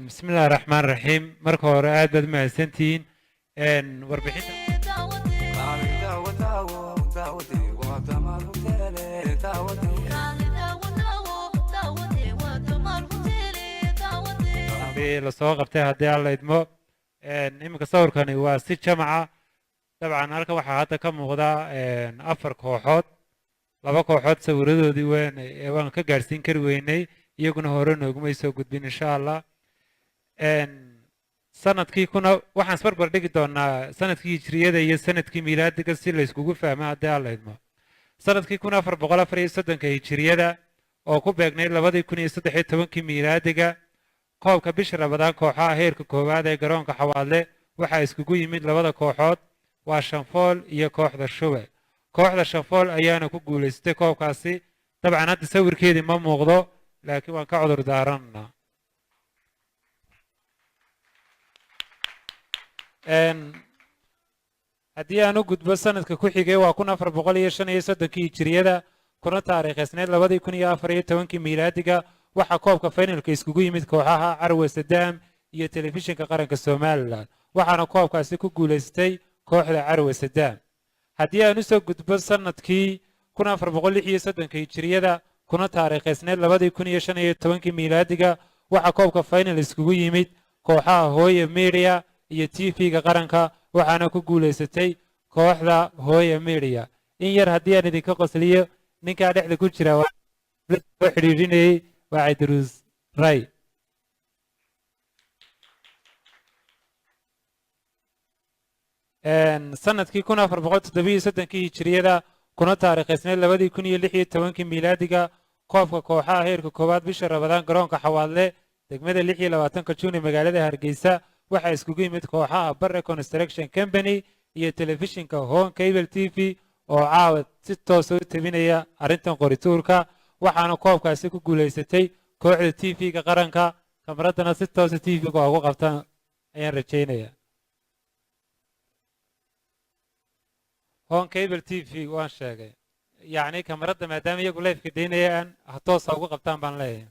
بسم الله الرحمن الرحيم مركو رأيت بد ما سنتين وربحين لسوا قبتها هدي الله يدمو إمك صور كان يواسي جماعة طبعا هلك وحاطة كم غدا أفر كوحات لبا كوحات سوردو دي وين كجارسين كرويني يكون هورن وقوم يسوق بين إن شاء الله sanadkii kuna waxaan isbarbar dhigi doonaa sanadkii hijriyada iyo sanadkii miilaadiga si la iskugu fahmo haddii aan la idmo sanadkii 1443 hijriyada oo ku beegnay 2013 miilaadiga koobka bisha Ramadaan kooxaha heerka koowaad ee garoonka Xawaadle waxa iskugu yimid labada kooxood waa Shanfool iyo kooxda Shube kooxda Shanfool ayaana ku guuleystay koobkaasi dabcan hadda sawirkeedii ma muuqdo laakiin waan ka cudur daarannaa haddii aan u gudbo sanadka ku xigay waa 1435 hijriyada kuna taariikhsneed 2014 miilaadiga waxa koobka finalka iskugu yimid kooxaha Carwe Sadaam iyo telefishinka qaranka Soomaaliland waxaana koobkaasi ku guuleystay kooxda Carwe Sadaam haddii aan u soo gudbo sanadkii 1436 hijriyada kuna taariikhsneed 2015 miilaadiga waxa koobka final iskugu yimid kooxaha Hooyo Media iyo TV-ga qaranka waxaana ku guuleysatay kooxda Hooyo Media in yar haddii aan idinka qosliyo ninka dhexda ku jira waa xiriirinayay waa Idris Ray sanadkii 1437 hijriyada kuna taariikhsneed 2016 miilaadiga koobka kooxaha heerka koowaad bisha Ramadaan garoonka Xawaadle degmada 26 Juun magaalada Hargeysa waxa iskugu yimid kooxaha Barre Construction Company iyo telefishinka Home Cable TV oo caawad si toos ah u tabinaya arintan qorituurka waxaana koobkaasi ku guuleysatay kooxda TV-ga qaranka kamaradana si toos ah TV-ga ugu qabtaan ayaan rajaynayaa Home Cable TV waan sheegay yani kamarada maadaama iyagu live-ka deynayaan toos ugu qabtaan baan leeyahay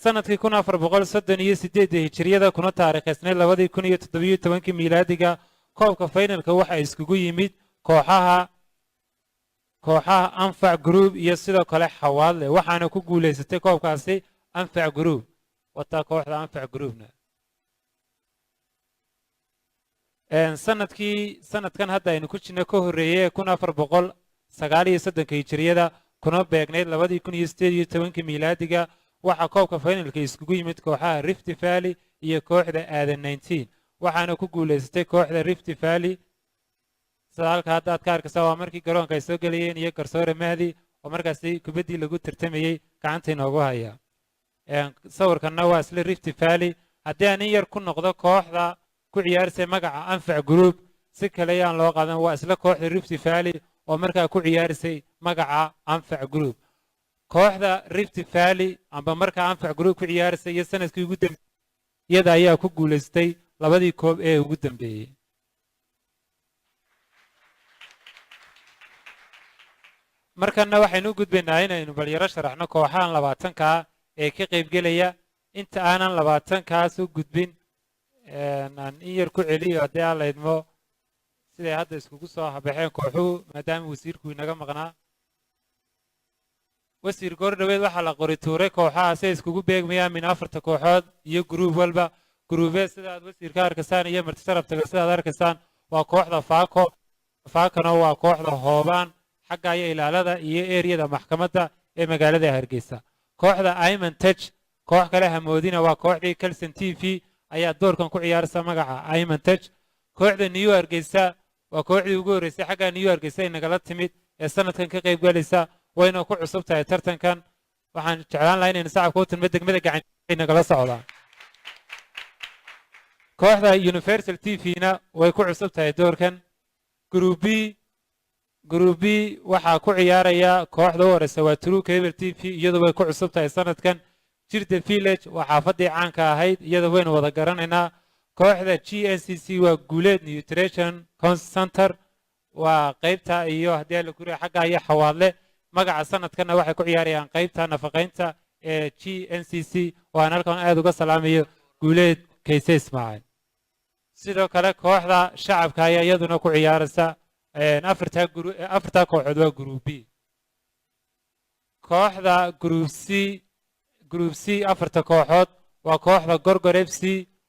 sanadkii 1438 hijriyada kuna taariikhsneed 2017 miilaadiga koobka finalka waxa iskugu yimid kooxaha Anfac Group iyo sidoo kale Xawaadle waxaana ku guuleysatay koobkaasi Anfac Group wata kooxda Anfac Groupna sanadkan hadda aynu ku jirnay ka horeeyay 1439 hijriyada kuna beegneyd 2018 miilaadiga waxaa koobka finalka iskugu yimid kooxaha Rift Valley iyo kooxda Aadan 19 waxaana ku guuleysatay kooxda Rift Valley sida halka hadda aad ka arkaysaa waa markii garoonka ay soo galayeen iyo garsoore Mahdi oo markaasi kubaddii lagu tartamayay gacanta inoogu haya sawirkanna waa isla Rift Valley haddii aan in yar ku noqdo kooxda ku ciyaarsay magaca Anfac Group si kale ayaan loo qaadan waa isla kooxda Rift Valley oo markaa ku ciyaarsay magaca Anfac Group kooxda Rift Valley amba markaa Anfac Group ku ciyaarsay iyo sanadkii ugu dambeeyay iyada ayaa ku guuleystay labadii koob ee ugu dambeeyay markana waxaynu u gudbaynaa inaynu balyaro sharaxno kooxahan 20ka ee ka qaybgelaya inta aanan 20kaas u gudbin aan in yar ku celiyo haddii aan la idmo siday hadda iskugu soo habaxeen kooxuhu maadaama wasiirku inaga maqnaa wasiir goordhaweed waxaa la qori tuuray kooxaha si ay iskugu beegmayaan min 4 kooxood iyo gruub walba gruubee sidaad wasiirka arkaysaan iyo marti sharaftaga sidaad arkaysaan waa kooxda faakano waa kooxda hoobaan xagga iyo ilaalada iyo eriyada maxkamadda ee magaalada Hargeysa kooxda Ayman Touch koox kale hamoodina waa kooxdii Kalson TV ayaa doorkan ku ciyaarsa magaca Ayman Touch kooxda New Hargeysa waa kooxdii ugu horeysay xagga New Hargeysa ay nagala timid ee sanadkan ka qayb galaysa wayna ku cusub tahay tartankan waxaan jeclaan lahaa inaynu sacabka u tilmaamo degmada gacan ay nagala socdaan kooxda Universal TV-na way ku cusub tahay doorkan Group B waxaa ku ciyaaraya kooxda u horeysa waa True Cable TV iyadoo way ku cusub tahay sanadkan Jirde Village waa xaafadii caanka ahayd iyadoo waynu wada garanaynaa kooxda GNCC waa Guuleed Nutrition Center waa qaybta iyo haddii la kuriyo xagga iyo xawaadle magaca sanadkana waxay ku ciyaarayaan qaybta nafaqeynta ee GNCC waan halkan aad uga salaamayo Guuleed Kayse Ismaaciil sidoo kale kooxda shacabka ayaa iyaduna ku ciyaaraysa afarta kooxood waa Group B kooxda Group C afarta kooxood waa kooxda Gorgor FC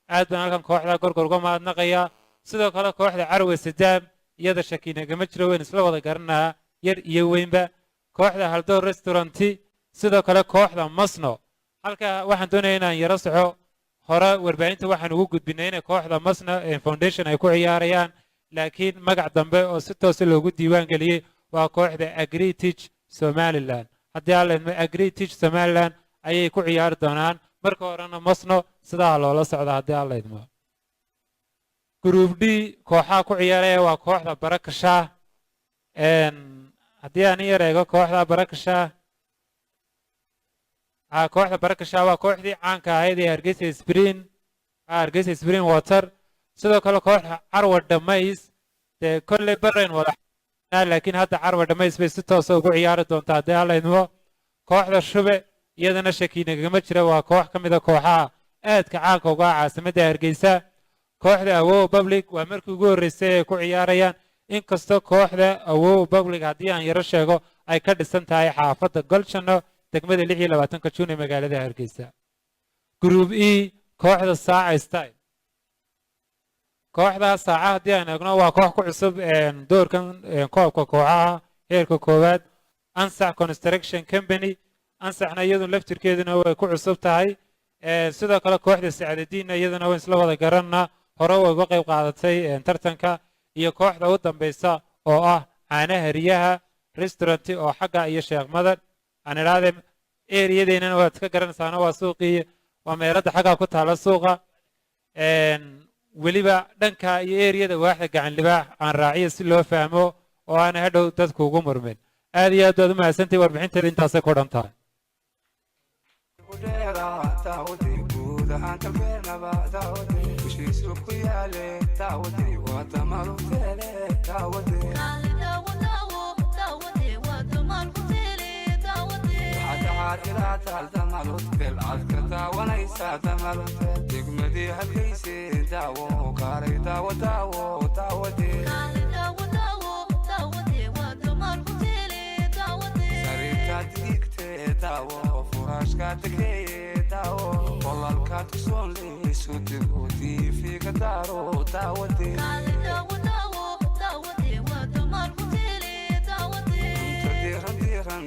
aad baan halkan kooxda Gorgor uga mahadnaqaya sidoo kale kooxda Carwe Sadaam iyada shakiina gama jiro weyn isla wada garanaa yar iyo weynba kooxda Haldoor Restaurant sidoo kale kooxda Masno halka waxaan doonayaa inaan yaro soco hore warbaahinta waxaan ugu gudbinay in kooxda Masno Foundation ay ku ciyaarayaan laakiin magac dambe oo si toos ah loogu diiwaan galiyay waa kooxda Agri-Teach Somaliland haddii aan leeyahay Agri-Teach Somaliland ayay ku ciyaari doonaan marka horena Masno sidaa loola socdo haddii aan leeyahay Group D kooxaha ku ciyaaraya waa kooxda Barakasha haddii aan yar eego kooxda Barakasha kooxda Barakasha waa kooxdii caanka ahayd ee Hargeysa Spring Water sidoo kale kooxda Carwa Dhamays ee kolley bareen wada laakiin hadda Carwa Dhamays bay si toos ah ugu ciyaari doontaa haddii aan leeyahay kooxda Shube iyadana shakiina gama jira waa koox ka mid ah kooxaha aadka caanka uga caasimadda Hargeysa kooxda Awow Public waa markii ugu horeysay ay ku ciyaarayaan inkastoo kooxda Awow Public haddii aan yaro sheego ay ka dhisan tahay xaafadda Golshano degmada 26 Juun ee magaalada Hargeysa Group E kooxda Saaca Style kooxda Saaca haddii aan eegno waa koox ku cusub doorkan koobka kooxaha heerka koowaad Ansac Construction Company ansaxna iyadu laftirkeeduna way ku cusub tahay sidoo kale kooxda Saacadiina iyaduna way isla wada garanaa hore way uga qayb qaadatay tartanka iyo kooxda u dambeysa oo ah Caanaha Riyaha Restaurant oo xagga iyo Sheekh Madar aan iraade eriyadeena waad ka garanaysaa waa suuqii waa meelada xagga ku taala suuqa weliba dhanka iyo eriyada waaxda gacan libaax aan raaciyo si loo fahmo oo aan hadhow dadku ugu murmin aad iyo aad baad u mahadsantahay warbixinteeda intaasay ku dhan tahay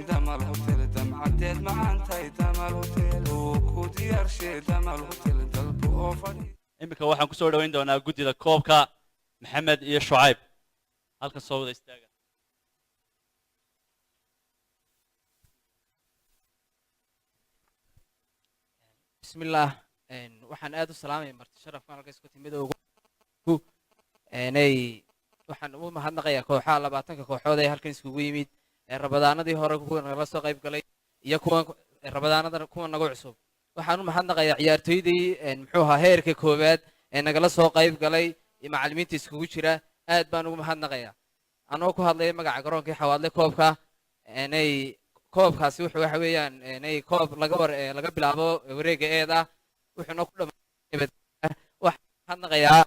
دمال هوتيل دمعتين معان تاي دمال هوتيل iminka waxaan ku soo dhoweyn doonaa guddida koobka maxamed iyo shucayb halkan soo wada istaaga بسم الله waxaan aad u salaamay marti sharafkan halka isku timid ugu waxaan u mahadnaqayaa kooxaha 20 kooxood ee halkan iskugu yimid ee rabadaanadii hore kuwa nagala soo qayb galay iyo kuwa rabadaanada kuwa nagu cusub waxaan u mahadnaqayaa ciyaartoydii muxuu ahaa heerka koowaad ee nagala soo qayb galay iyo macallimiinta iskugu jira aad baan ugu mahadnaqayaa anoo ku hadlaya magaca garoonkii xawaadle koobka koobkaasi wuxuu waxa weeyaan koob laga bilaabo wareega eeda wuxuuna ku mahadnaqayaa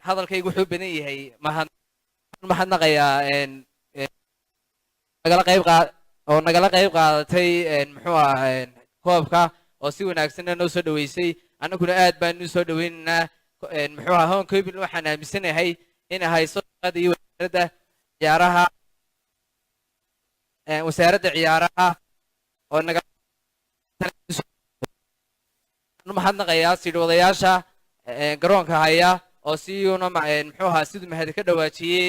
hadalkaygu wuxuu badan yahay mahadnaqayaa nagala qayb qaadatay muxuu ahaa koobka oo si wanaagsanna noo soo dhaweysay annaguna aad baan u soo dhaweynaynaa muxuu ahaa home cable waxaan aaminsanahay inay hayso shaqada iyo wasaaradda ciyaaraha oo mahadnaqayaa sidhwadayaasha garoonka haya oo siyuuna muxuu ahaa siduu mahad ka dhawaajiyey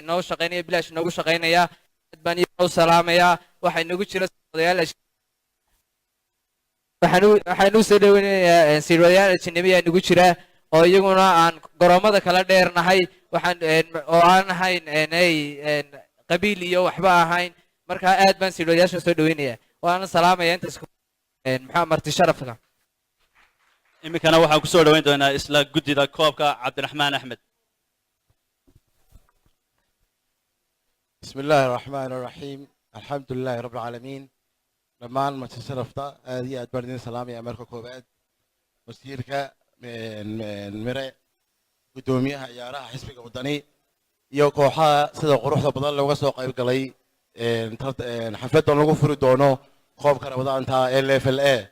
noo shaqaynaya bilaash noogu shaqaynaya aad baan iyaga u salaamayaa waxaa nagu jira waxaan u soo dhaweynayaa sidhwadayaal ajnabiya nagu jira oo iyaguna aan garoomada kala dheernahay oo aan ahayn qabiil iyo waxba ahayn marka aad baan sidhwadayaasha soo dhaweynaya waana salaamaya intaas maxaa marti sharafka iminkana waxaan ku soo dhoweyn doonaa isla guddida koobka cabdiraxmaan axmed بسم الله الرحمن الرحيم الحمد لله رب العالمين لما مرتي شرفتا هذه أدبرني سلام يا أمريكا كوباد وسيرك من مرة قدوميها يا راح حسبك ودني يو كوحا سيدا قروح بدل لو قصوا قيب قلي حفلة لو فرد دونو خوف كربضان تا LFLA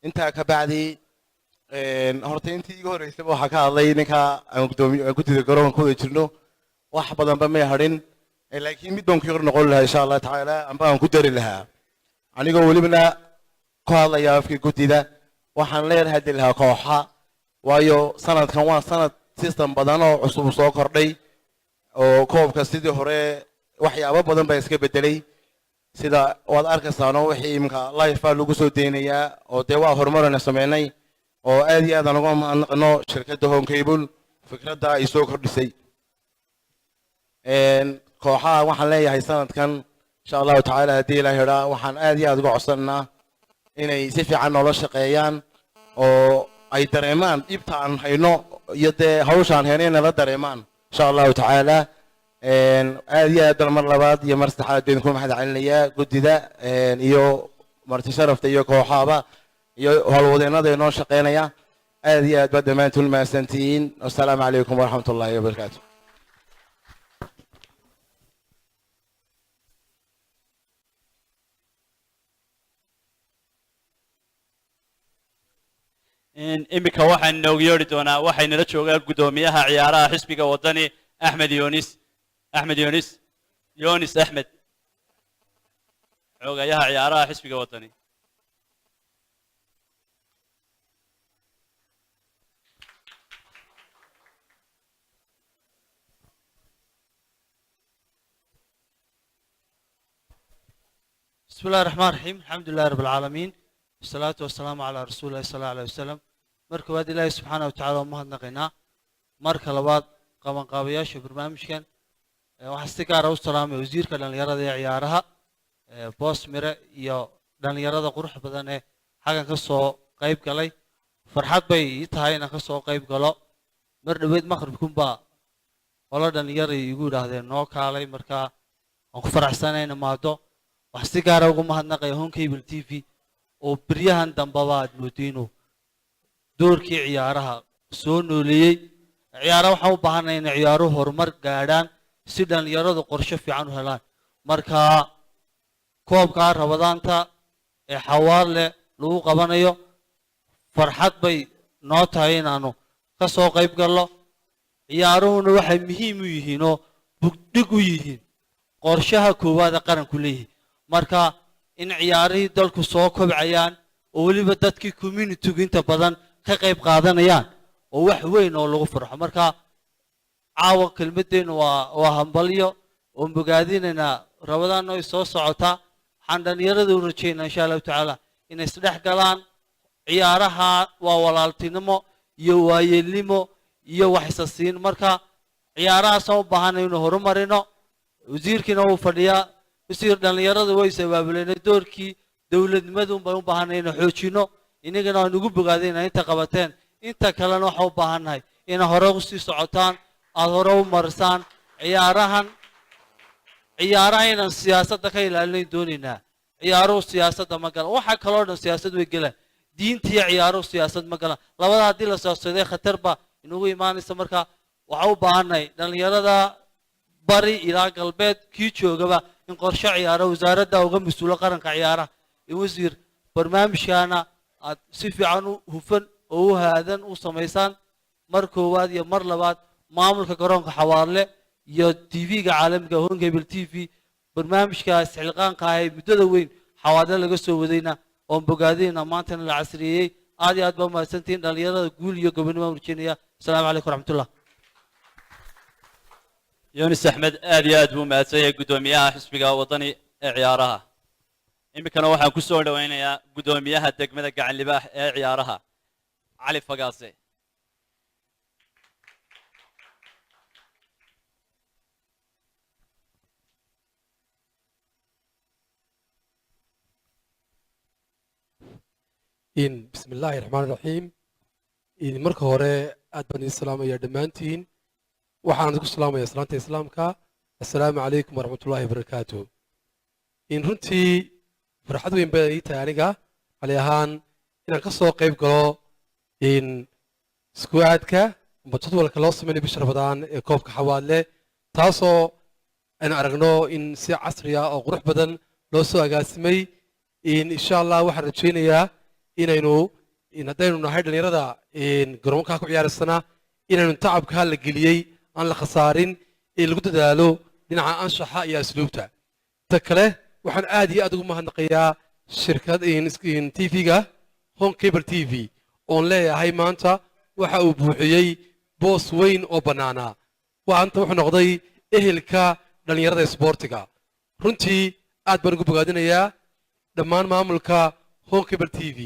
انت كبعدي هرتين تيجي هريسة وحكا الله ينكا قدومي قدي الجرون كود يشرنو واحد بدن بما يهرين لكن بدون كير نقول لها إن شاء الله تعالى أم بقى نقدر لها أنا قولي بنا قال يا في قدي ده وحن لير هدي لها قوحة ويو سنة كمان سنة سيستم بدنا عصب سكر لي أو كوب كسيدي هراء وحي أبى بدن بيسكب بدلي سيدا والأرك سانو وحي مكا لايف لوجسو دينيا أو دوا هرمون سمعني أو أدي هذا نقوم أنو شركة هون كيبل فكرة ده يسوق لسي kooxaha waxaan leeyahay sanadkan insha allahu tacaala haddii la hidhaa waxaan aad iyo aad uga codsanaa inay si fiican noola shaqeeyaan oo ay dareemaan dhibta aan hayno iyo dee hawshaan hayno inay la dareemaan insha allahu tacaala aad iyo aad baan mar labaad iyo mar saddexaad baan ku mahad celinayaa guddida iyo marti sharafta iyo kooxahaba iyo howlwadeennada inoo shaqeynaya aad iyo aad baad dhammaantiin mahadsantihiin wassalaamu calaykum waraxmat ullahi wabarakaatu iminka waxaan inoogu yeedhi doonaa waxaynala joogaa guddoomiyaha ciyaaraha xisbiga waddani axmed yunis axmed xoogayaha ciyaaraha xisbiga waddani بسم الله الرحمن الرحيم الحمد لله رب العالمين والصلاة والسلام على رسول الله صلى الله عليه وسلم marka waad ilaahay subxaana watacaala u mahadnaqaynaa marka labaad qabanqaabayaasha barnaamijkan waxaa si gaara u salaamay wasiirka dhallinyarada ee ciyaaraha boos mire iyo dhallinyarada qurux badan ee xaggan ka soo qayb galay farxad bay ii tahay inaan ka soo qayb galo mar dhaweyd maqribkunbaa qolo dhallinyaray igu yidhaahdeen noo kaalay markaa waan ku faraxsanay in imaado waxaa si gaara ugu mahadnaqaya home cable t v oo beryahan dambaba aad mooddo inuu doorkii ciyaaraha soo nooleeyey ciyaaraha waxaan u baahanay inay ciyaaruhu horumar gaadhaan si dhallinyaradu qorshe fiican u helaan marka koobkaa rabadaanta ee xawaarle lagu qabanayo farxad bay noo tahay inaanu ka soo qayb galno ciyaaruhuna waxay muhiim u yihiin oo bugdhig u yihiin qorshaha koowaad ee qaranku leeyihi marka in ciyaarihii dalku soo kobcayaan oo weliba dadkii community-gu inta badan ka qayb qaadanayaan oo wax weyn oo lagu farxo marka caawa kelmaddeenu waa hambalyo oon bogaadinaynaa rabadaan oo soo socota waxaan dhallinyarada u rajaynaa insha allahu tacaala inay isdhex galaan ciyaaraha waa walaaltinimo iyo waayeelnimo iyo wax isa siin marka ciyaarahaasaan u baahanay inuu horumarino wasiirkiina wuu fadhiyaa wasiir dhallinyarada way sabaabuleena doorkii dowladnimadun bay u baahanay inaan xoojino inagana waan ugu bogaadayna inta qabateen inta kalena waxaan u baahannahay inay hore usii socotaan aada hore u marisaan ciyaaraha inaan siyaasadda ka ilaalinayn doonaynaa ciyaaruhu siyaasadda ma galan waxa kaloo dhan siyaasad way gelaan diinta iyo ciyaaruhu siyaasad ma galan labada haddii la siyaasaday khatar baa inugu imaanaysa marka waxaan u baahannahay dhallinyarada bari ilaa galbeed kii joogaba in qorshe ciyaaro wasaaradda uga mas-uulo qaranka ciyaaraha in wasiir barnaamijkaana aad si fiican u hufan oo u haadan u samaysaan mar koowaad iyo mar labaad maamulka garoonka xawaarle iyo tv-ga caalamiga honkable t v barnaamijkaas xilqaanka ah ee muddada weyn xawaarle laga soo wadayna oon bogaadayna maantana la casriyeeyey aad iyo aad baa mahadsantihiin dhallinyarada guul iyo gobonimo urjeenaya asalaamu calaykum waraxmatullah yunis axmed aad iyo aad buu mahadsan yahay guddoomiyaha xisbiga waddani ee ciyaaraha iminkana waxaan ku soo dhowaynayaa guddoomiyaha degmada gacan libaax ee ciyaaraha cali fagaase بسم الله الرحمن الرحيم marka hore aad baan idin salaamayaa dhammaantiin waxaan idinku salaamayaa salaanta islaamka assalaamu calaykum waraxmatullaahi wabarakaatu runtii farxad weyn baa ii tahay aniga cali ahaan inaan ka soo qayb galo isku-aadka amba jadwalka loo sameynay bisha rabadaan ee koobka xawaadle taasoo aynu aragno in si casri ah oo qurux badan loo soo agaasimay insha allah waxaan rajaynayaa inaynu haddaynu nahay dhallinyarada garoonkaa ku ciyaaraysana inaynu tacabkaa la geliyey aan la khasaarin ee lagu dadaalo dhinaca anshaxa iyo asluubta ta kale waxaan aad iyo aad ugu mahadnaqayaa shirkad tv-ga home cable t v oon leeyahay maanta waxa uu buuxiyey boos weyn oo bannaanaa maanta wuxuu noqday ehelka dhallinyarada isboortiga runtii aad baan ugu bogaadinayaa dhammaan maamulka home cable t v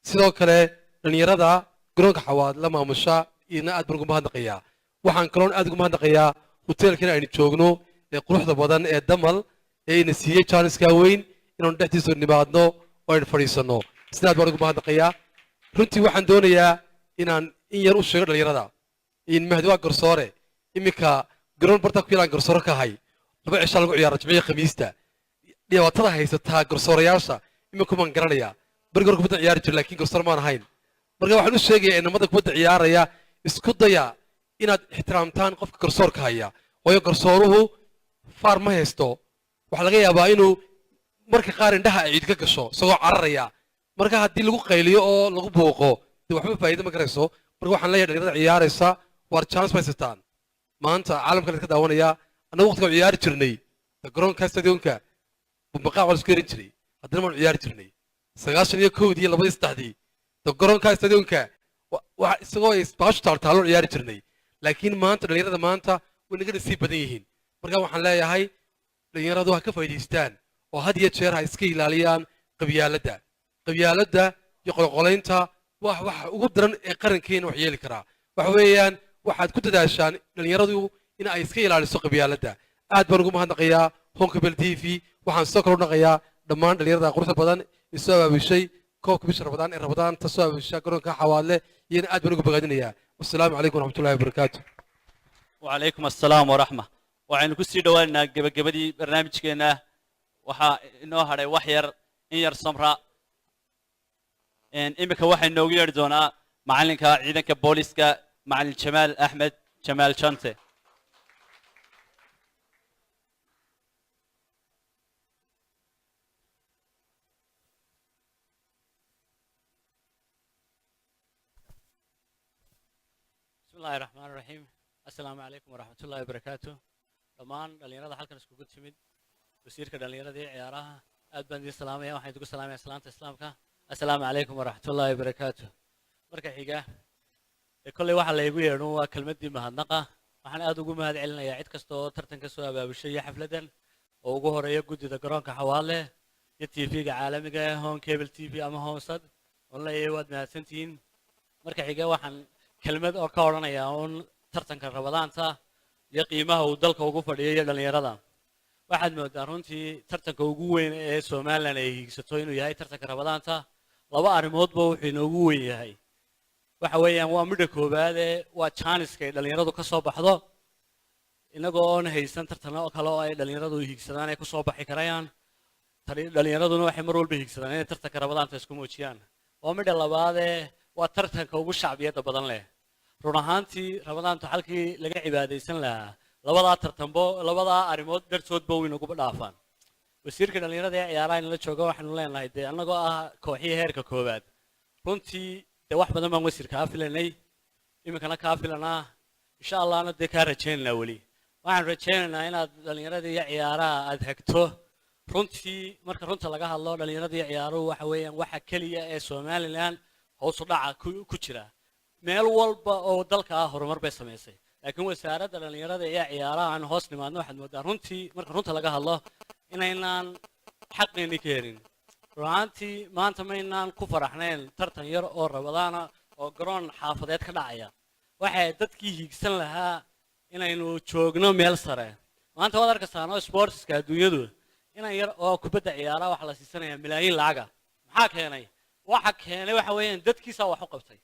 sidoo kale dhallinyarada garoonka xawaad la maamusha iyadna aad baan ugu mahadnaqayaa waxaan kaloon aad ugu mahadnaqayaa hoteelkan aynu joogno ee quruxda badan ee damal ee ina siiyey jaaniskaa weyn inaanu dhexdiisa nimaadno oo aynu fadhiisanno sida aad baan ugu mahadnaqayaa runtii waxaan doonayaa inaan in yar u sheego dhallinyarada mahdi waa garsoore iminka garoon barta ku yalaan garsoore ka ahay 2 cishaa lagu ciyaara jimciya khamiista dhibaatada haysataa garsoorayaasha iminku baan garanayaa berger kubadda ciyaari jira laakiin garsoor maan ahayn marka waxaan u sheegayaa inamada kubadda ciyaaraya isku daya inaad ixtiraamtaan qofka garsoorka haya waayo garsooruhu faar ma haysto waxaa laga yaabaa inuu marka qaar indhaha ay ciid ka gasho isagoo cararaya marka haddii lagu qayliyo oo lagu buuqo dee waxba faa'iido ma garayso marka waxaan leeyahay dhalinyarada ciyaaraysa waar chance bay haysataan maanta caalamka la ka daawanaya annagu waqtiga ciyaari jirnay garoonka stadionka bumbaqaa waa la isku yerin jiray haddana maanu ciyaari jirnay 91 iyo 23 garoonka stadionka isagoo isbaashu taaltaalo ciyaari jirnay laakiin maanta dhalinyarada maanta way naga nasiib badan yihiin marka waxaan leeyahay dhalinyaradu ha ka faa'iidaystaan oo had iyo jeer ha iska ilaaliyaan qabyaaladda iyo qolqolaynta waxa ugu daran ee qarankeena wax yeeli karaa waxa weeyaan waxaad ku dadaashaan dhalinyaradu in ay iska ilaaliso qabyaaladda aad baan ugu mahadnaqayaa honkabel t v waxaan sidoo kale u naqayaa dhammaan dhalinyarada quruxda badan ee soo abaabishay koobka bisha rabadaan ee rabadaan ta soo abaabisha garoonka xawaadle iyana aad baan ugu bogaadinayaa wassalaamu calaykum waraxmatullahi wabarakaatu وعليكم السلام ورحمة waxaynu ku sii dhawaaynaa gebagabadii barnaamijkeena waxaa inoo hadhay wax yar in yar samra iminka waxaa inoogu yeedhi doonaa macalinka ciidanka booliska macalin jamaal axmed jamaal jante بسم الله الرحمن الرحيم السلام عليكم ورحمة الله وبركاته dhammaan dhalinyarada halkan iskugu timid wasiirka dhalinyarada ee ciyaaraha aad baan idin salaamaya waxaan idinku salaamaya salaanta islaamka السلام عليكم ورحمة الله وبركاته marka xiga kolley waxa la igu yeedho waa kelmadii mahadnaqa waxaan aad ugu mahad celinayaa cid kasta oo tartanka soo abaabushay xafladan oo ugu horeeya guddida garoonka xawaale iyo TV-ga caalamiga ah Home Cable TV ama Honsad wallahi waad mahadsantihiin marka xiga waxaan kelmad oo ka oranayaa oo tartanka rabadaanta iyo qiimaha uu dalka ugu fadhiyo dhalinyarada waxaad moodaa runtii tartanka ugu weyn ee Soomaaliland ay higsato inuu yahay tartanka rabadaanta laba arrimoodba wuxuu inoogu weyn yahay waxa weeyaan waa midda koowaad ee waa chance-ka ay dhalinyaradu ka soo baxdo inagoo oon haysan tartano kale oo ay dhalinyaradu higsadaan ay ku soo baxi karayaan dhalinyaraduna waxay mar walba higsadaan inay tartanka rabadaanta isku muujiyaan waa midda labaad ee waa tartanka ugu shacbiyadda badan leh run ahaantii rabadaantu halkii laga cibaadaysan lahaa labadaa arrimood dartoodba way nagu dhaafaan wasiirka dhalinyarada ee ciyaaraha in la joogo waxaanu leenahay dee annagoo ah kooxihii heerka koowaad runtii dee wax badan baan wasiir kaa filanay iminkana kaa filanaa insha allahna dee kaa rajaynaynaa weli waxaan rajaynaynaa inaad dhalinyarada iyo ciyaaraha aad hagto runtii marka runta laga hadlo dhalinyarada iyo ciyaaruhu waxa weeyaan waxa keliya ee Somaliland hoos u dhaca ku jira meel walba oo dalka ah horumar bay samaysay laakiin wasaaradda dhalinyarada iyo ciyaaraha aan hoos nimaadno waxaad moodaa runtii marka runta laga hadlo inaynaan xaqeeni ka helin runtii maanta maynaan ku faraxnayn tartan yar oo rabadaana oo garoon xaafadeed ka dhacaya waxay dadkii higsan lahaa inaynu joogno meel sare maanta waad arkaysaa oo sportska adduunyadu inaan yar oo kubadda ciyaaraha waxa la siisanayaa milaayiin lacaga maxaa keenay waxa weeyaan dadkiisa wax u qabtay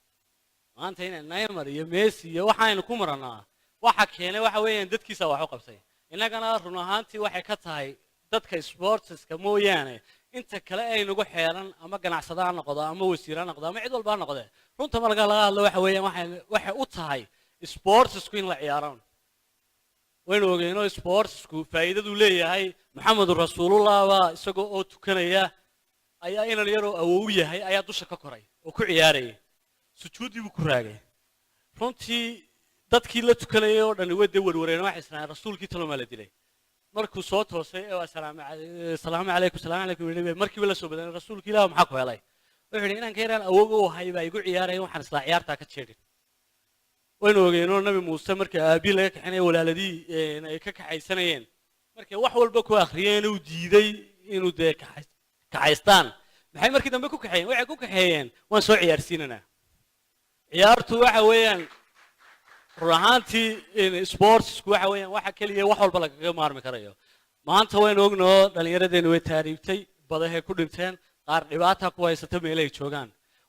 maanta in Neymar iyo Messi iyo waxaaynu ku maranaa waxa keenay waxa weeyaan dadkiisa wax u qabtay inagana run ahaantii waxay ka tahay dadka sportska mooyaane inta kale ay nagu xeeran ama ganacsada noqdo ama wasiir noqdo ama cid walba noqdo runta marka laga hadlo waxa weeyaan waxay u tahay sportsku in la ciyaaraan waynu ogeeyno sportsku faa'iidadu leeyahay maxamed rasuulullah waa isagoo oo tukanaya ayaa inaan yaro awow yahay ayaa dusha ka koray oo ku ciyaarayay sujuudi buu ku raagay runtii dadkii la tukanayay oo dhan way warwareen waxay isnaa rasuulkii taloma la dilay markuu soo toosay ee salaamu calaykum markii la soo badan rasuulkii ilaahay maxaa ku helay wuxuu yiri inaan ka yaraan awow oo hayba igu ciyaarayay waxaan isla ciyaarta ka jeedin waynu ogeeyno nabi muuse markii aabi laga kaxinay walaaladii ay ka kaxaysanayeen markii wax walba ku akhriyeen uu diiday inuu dee kaxaystaan maxay markii dambe ku kaxeeyeen waxay ku kaxeeyeen waan soo ciyaarsiinana ciyaartu waxa weeyaan ruuxaantii sportsku waxa weeyaan waxa kaliya wax walba laga maarmi karayo maanta waynu ognoo dhalinyaradeennu way taariibtay badahay ku dhinteen qaar dhibaata ku haysata meelay joogaan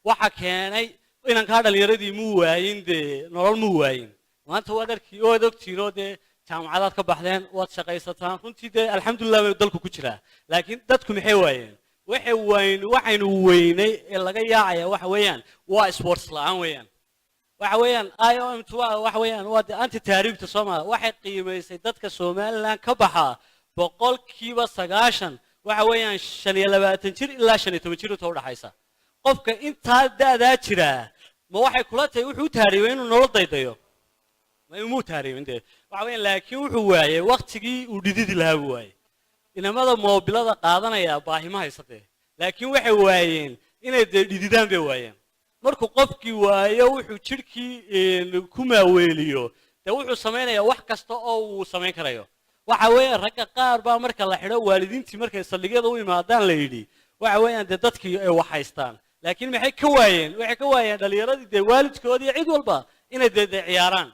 waxa keenay inaan ka dhalinyaradii muu waayin dee nolol muu waayin maanta waad ogtiinoo dee jaamacadaad ka baxdeen waad shaqaysataan runtii dee alxamdulilah way dalku ku jiraa laakiin dadku maxay waayeen waxaynu weynay ee laga yaacaya waxa weeyaan waa sports la'aan weeyaan waxa weeyaan IOM waxa weeyaan waa anti taariibta Soomaaliya waxay qiimeysay dadka Soomaaliland ka baxa 90% waxa weeyaan 25 jir ilaa 15 jir inta u dhaxaysa qofka inta da'da jira ma waxay kula tahay wuxuu taariibay inuu nolol daydayo ma uu taariibin waxa weeyaan laakiin wuxuu waayay waqtigii uu dhididi lahaa waayay inamada moobilada qaadanaya baahima haysatay laakiin waxay waayeen inay dhididaan bay waayeen markuu qofkii waayo wuxuu jirkii ku maaweeliyo wuxuu sameeyaa wax kasta oo uu sameyn karayo waxa weeyaan ragga qaar baa marka la xidho waalidiintii markay saldhigyada u imaadaan la yidhi waxa weeyaan dadkii ay wax haystaan laakiin maxay ka waayeen dhalinyaradii waalidkoodii cid walba inay ciyaaraan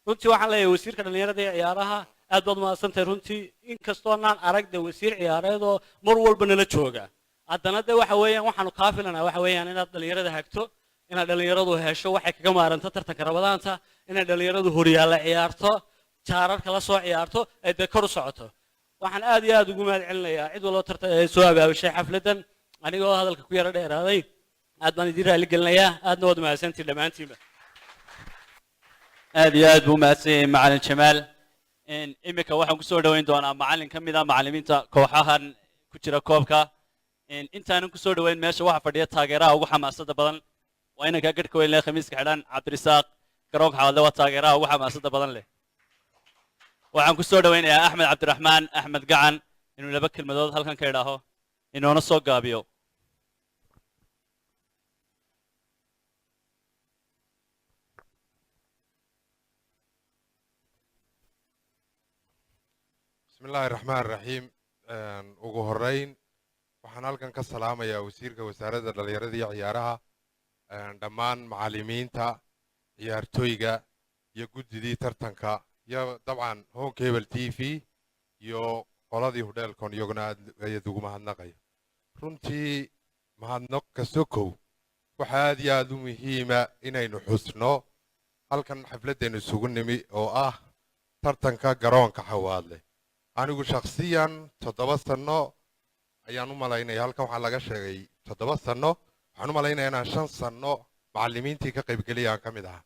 runtii waxaan leeyahay wasiirka dhalinyarada ee ciyaaraha aad baad mahadsantahay runtii inkastoo naan arag wasiir ciyaareed oo mar walba nala jooga haddana waxa weeyaan waxaanu kaa filanaa waxa weeyaan inaad dhalinyarada hagto inaad dhalinyaradu hesho waxay kaga maaranto tartanka rabadaanta inaad dhalinyaradu horyaalla ciyaarto jaararka la soo ciyaarto ay kor u socoto waxaan aad iyo aad ugu mahad celinayaa cid walba tartan soo abaabushay xafladan anigoo hadalka ku yara dheeraaday aad baan idin raali gelinayaa aadna waad mahadsantihiin dhammaantiinba aad iyo aad buu mahadsan yahay macalin jamaal imika waxaan kusoo dhaweyn doonaa macalin ka mid ah macalimiinta kooxahan ku jira koobka intaanan kusoo dhaweyn meesha waxa fadhiya taageeraha ugu xamaasada badan waa inanka gadhka weyn leh khamiiska xidhan cabdirisaaq garoonka xawadle waa taageeraha ugu xamaasada badan leh waxaan kusoo dhaweynayaa axmed cabdiraxmaan axmed gacan inuu laba kelmadood halkan ka idhaaho inoona soo gaabiyo بسم الله الرحمن الرحيم ugu horeyn waxaan halkan ka salaamayaa wasiirka wasaaradda dhalinyarada iyo ciyaaraha dhammaan macallimiinta ciyaartooyga iyo guddidii tartanka iyo dabcan home cable TV iyo qoladii hudheelkon iyaguna aad ugu mahadnaqaya runtii mahadnaq ka sokow waxaa aad iyo aad u muhiima inaynu xusno halkan xafladdeenu isugu nimi oo ah tartanka garoonka xawaadle anigu shakhsiyan 7 sano ayaan u malaynaya halkan waxaa laga sheegay 7 sano waxaan u malaynayaa inaan 5 sano macallimiintii ka qaybgeliyaan ka mid ahaa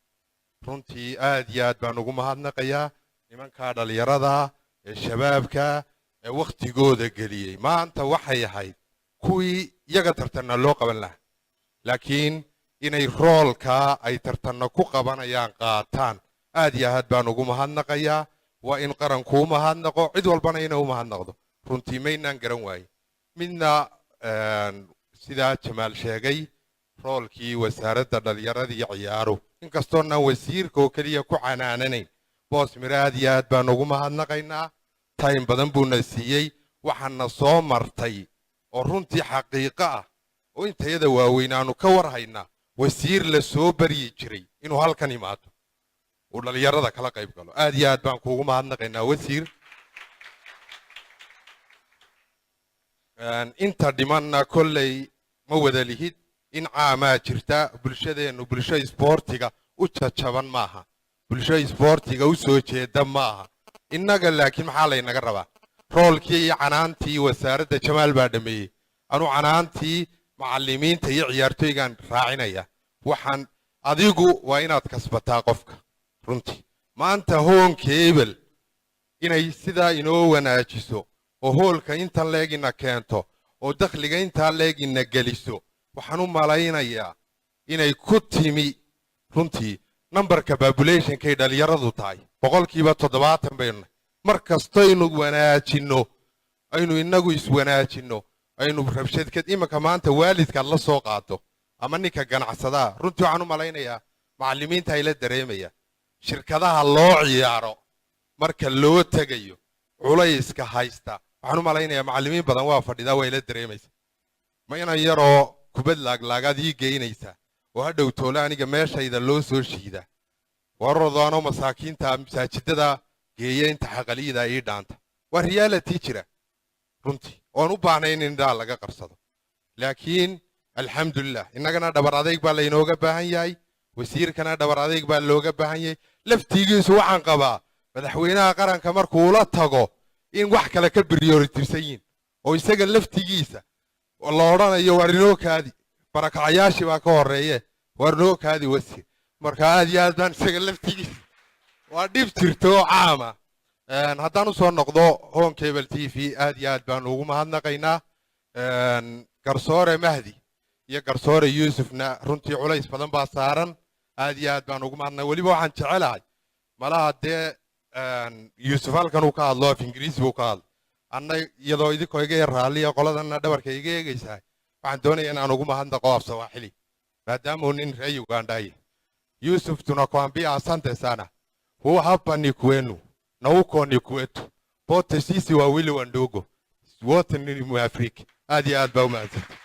runtii aad iyo aad baan ugu mahadnaqayaa nimanka dhalinyarada ee shabaabka ee wakhtigooda geliyey maanta waxay ahayd kuwii iyaga tartanna loo qaban lahaa laakiin inay roolka ay tartanna ku qabanayaan qaataan aad iyo aad baan ugu mahadnaqayaa waa in qaranku u mahadnaqo cid walbana inay u mahadnaqdo runtii maynaan garan waaye midna sidaa jamaal sheegay roolkii wasaaradda dhalinyarada iyo ciyaaruhu inkastoona wasiirka oo keliya ku canaananayn boos mire aad iyo aad baan ugu mahadnaqaynaa time badan buuna siiyey waxaana soo martay oo runtii xaqiiqo ah oo intayada waaweyn aanu ka war haynaa wasiir la soo baryi jiray inuu halkan imaado uu dhalinyarada kala qayb galo aad iyo aad baan kuugu mahadnaqaynaa wasiir inta dhimanna kolley ma wada lihid in caamaa jirta bulshadeennu bulsho isboortiga u jajaban maaha bulsho isboortiga u soo jeeda maaha innaga laakiin maxaa laynaga rabaa roolkii iyo canaantii wasaaradda jamaal baa dhameeyey anuu canaantii macallimiinta iyo ciyaartooygaan raacinaya waxaan adigu waa inaad kasbataa qofka runtii maanta hoonka ebel inay sidaa inoo wanaajiso oo hoolka intan leegina keento oo dakhliga intaa leegina geliso waxaan u malaynayaa inay ku timi runtii nambarka populationkay dhalinyaradu tahay 70% baynu mar kastaynu wanaajinno aynu inagu iswanaajinno aynu rabshadkad imanka maanta waalidkaad la soo qaato ama ninka ganacsadaa runtii waxaan u malaynayaa macallimiinta ay la dareemaya shirkadaha loo ciyaaro marka loo tegayo culayska haysta waxaan u malaynayaa macallimiin badan waa fadhidaa way la dareemaysa ma inan yaroo kubad laaglaagaad ii geynaysaa oo hadhow toole aniga meeshayda loo soo shiida warrodaanoo masaakiinta masaajidada geeya inta xaqaliyada ii dhaanta waa reality jira runtii oon u baahnayn in indhaha laga qarsado laakiin alxamdulilah innagana dhabar adayg baa laynooga baahan yahay wasiirkana dhabar adayg baa looga baahan yahay laftigiisu waxaan qabaa madaxweynaha qaranka markuu la tago in wax kale ka prioritirsan yihiin oo isaga laftigiisa la odhanayo waar inoo kaadi barakacayaashii baa ka horreeye waar inoo kaadi wasiir marka aad iyo aad baan isaga laftigiisa waa dhib jirto oo caama haddaan u soo noqdo home cable TV aad iyo aad baan ugu mahadnaqaynaa garsoore mahdi iyo garsoore yuusufna runtii culays badan baa saaran aad iyo aad baan ugu mahadnaqay weliba waxaan jecelahay malaha dee yuusuf halkan uu ka hadlo af ingiriisi buu ka hadlo anna iyadoo idinkoo iga yar raalliya qoladana dhabarka iga eegaysahay waxaan doonayaa inaan ugu mahadnaqo af sawaaxili maadaama uu nin reer uganda yahay yusuf tunakwambia asante sana huu hapa ni kwenu na huko ni kwetu pote sisi wawili wa ndugu wote ni Mwafrika aad iyo aad baa u mahadsantahay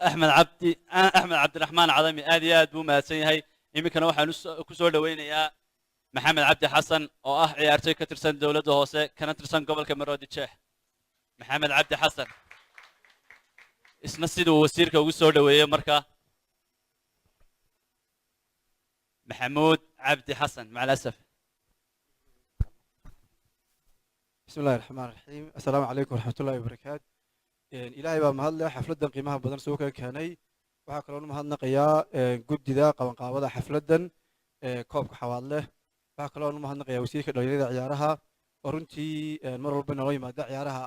أحمد عبد الرحمن عظمي آدي آد بو مهدسن yahay iminkana waxaan ku soo dhaweynayaa maxamed cabdi xasan oo ah ciyaartoy ka tirsan dowladda hoose kana tirsan gobolka Maroodi Jeex maxamed cabdi xasan isna sidoo wasiirka ugu soo dhaweeyay markaa محمود عبد حسن مع الأسف بسم الله الرحمن الرحيم السلام عليكم ورحمة الله وبركاته إلهي بقى مهلا حفلة قيمها بدن سوكا كاني waxaa kaloo mahadnaqayaa gudida qabanqaabada xafladan koobka xawaadle waxaa kaloo mahadnaqayaa wasiirka dhalinyarada ciyaaraha oo runtii mar walba noo yimaada ciyaaraha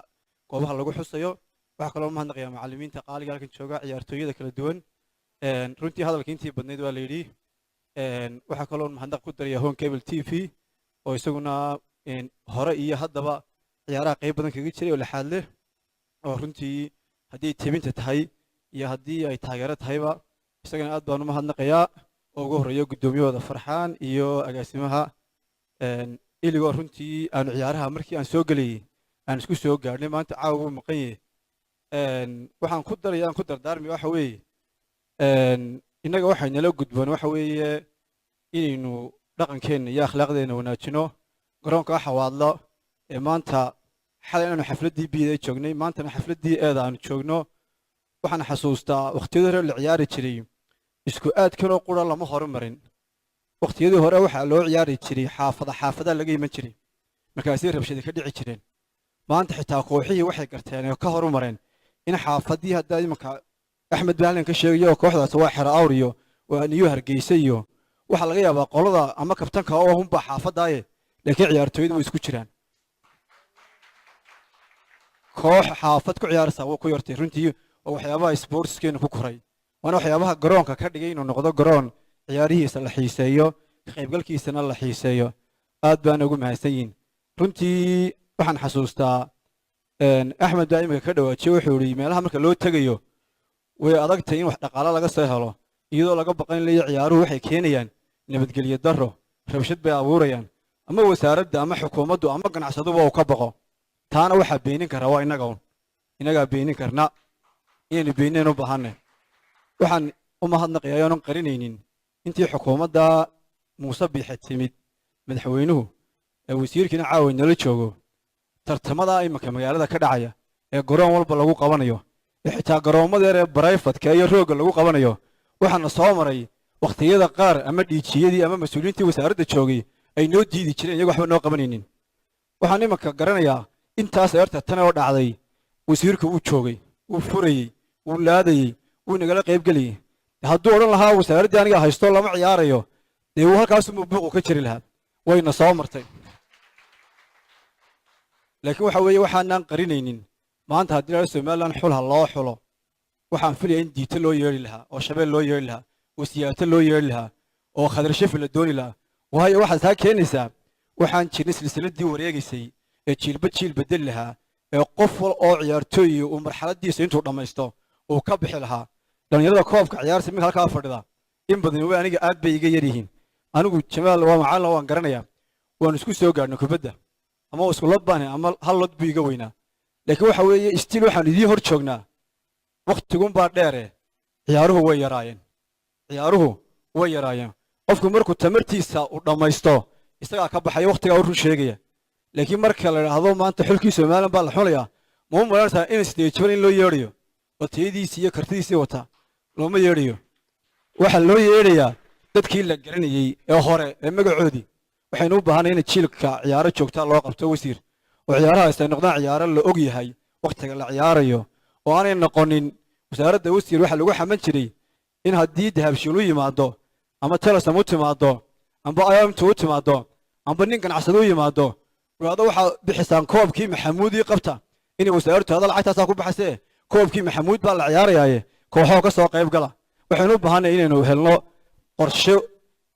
goobaha lagu xusayo waxaa kaloo mahadnaqayaa macallimiinta qaaliga halkan jooga ciyaartooyada kala duwan runtii hadalka intii badnayd waa la yidhi waxaa kaloo mahadnaq ku daraya home cable TV oo isaguna hore iyo haddaba ciyaaraha qayb badan kaga jiray oo lixaad leh oo runtii haddii tebinta tahay iyo haddii ay taageero tahayba isagana aad baan u mahadnaqayaa oo ugu horreeya guddoomiyahooda farxaan iyo agaasimaha iligoo runtii aanu ciyaaraha markii aan soo gelayay aan isku soo gaadhnay maanta caawa wuu maqan yahay waxaan ku daraya aan ku dardaarmay waxa weeye innaga waxay nala gudboon waxa weeye inaynu dhaqankeenna iyo akhlaaqdeenna wanaajino garoonka xawaadlo ee maanta xalay inaanu xafladdii biida joognay maantana xafladdii eeda aanu joogno waxaan xasuustaa waqtiyadii hore la ciyaari jiray isku aadkanoo qura lama horumarin waqtiyadii hore waxaa loo ciyaari jiray xaafada laga iman jiray markaasay rabshada ka dhici jireen maanta xitaa kooxihii waxay garteen oo ka horumareen in xaafadii haddaa imanka axmed baalan ka sheegayo oo kooxdaas waa xero awr iyo waa niyo hargeysa iyo waxaa laga yaabaa qolada ama kabtanka oo hunbaa xaafadaaye laakiin ciyaartooyadu way isku jiraan koox xaafad ku ciyaaraysa waa ku yartay runtii oo waxyaabaha sportskeenu ku koray waana waxyaabaha garoonka ka dhigay inuu noqdo garoon ciyaarihiisa la xiiseeyo ka qaybgalkiisana la xiiseeyo aad baan ugu mahadsan yihin runtii waxaan xasuustaa axmed baa imika ka dhawaajiye wuxuu yidhi meelaha marka loo tegayo way adagtay in wax dhaqaalo laga soo helo iyadoo laga baqan leeyo ciyaaruhu waxay keenayaan nabadgelyo darro rabshad bay abuurayaan ama wasaaradda ama xukuumaddu ama ganacsaduba uu ka baqo taana waxaa beenin kara waa innagaa beenin karna inaynu beeninayn u baahanay waxaan u mahadnaqayaa oonan qarinaynin intii xukuumadda muuse biixe timid madaxweynuhu ee wasiirkiina caawa nala joogo tartamada imanka magaalada ka dhacaya ee garoon walba lagu qabanayo ee xitaa garoomada yar ee barayfadka iyo roogga lagu qabanayo waxaana soo maray waqtiyada qaar ama dhiijiyadii ama mas-uuliyiintii wasaaradda joogay ay noo diidi jireen iyago waxba noo qabanaynin waxaan imanka garanayaa intaas eerta tan oo dhacday wasiirku wuu joogay wuu furayey wuu laadayey wuu nagala qaybgelayey hadduu odhan lahaa wasaaraddii aniga haysto lama ciyaarayo dee wuu halkaasuma buuqu ka jiri lahaa wayna soo martay laakiin waxa weeye waxaanaan qarinaynin maanta haddii la somaliland xulha loo xulo waxaan filaya in diito loo yeedhi lahaa oo shabeel loo yeedhi lahaa oo siyaato loo yeedhi lahaa oo khadarshafi la dooni lahaa waayo waxaad taa keenaysaa waxaan jirnay silsiladdii wareegaysay ee jiilba jiil bedeli lahaa ee qof wal oo ciyaartooy uu marxaladiisa intuu dhammaysto uu ka bixi lahaa dhallinyarada koobka ciyaarta minka halkaa fadhida in badan way aniga aad bay iga yar yihiin anigu jamaal waa macallin waan garanayaa waan isku soo gaadhnay kubadda ama isku lod baan ama hal lod buu iga weynaa laakiin waxa weeye stiil waxaan idiin hor joognaa waqtigunbaa dheere ciyaaruhu way yaraayeen qofku markuu tamartiisa uu dhammaysto isagaa ka baxaya waqtigaa u run sheegaya laakiin marka la idhaahdo maanta xulkii somaliland baa la xulayaa ma u malanaysaa in isdeejiban in loo yeedhayo oo tayadiisii iyo kartidiisii wata looma yeedhayo waxaa loo yeedhayaa dadkii la garanayey ee hore ee magacoodii waxaynu u baahanay in jiilka ciyaaro joogtaa loo qabto wasiir oo ciyaarahaas ay noqdaan ciyaaro la og yahay waqtiga la ciyaarayo oo aanay noqonin wasaaradda wasiir waxaa lagu xaman jiray in haddii dahabshiil u yimaado ama telesom u timaado amba ayamtu u timaado amba nin ganacsado u yimaado wadaado waxaa bixisaan koobkii maxamuudii qabta inay wasaaraddu hada lacagtaasaa ku baxaysee koobkii maxamuud baa la ciyaarayaaye kooxoo ka soo qayb gala waxaynu u baahanay inaynu helno qorshe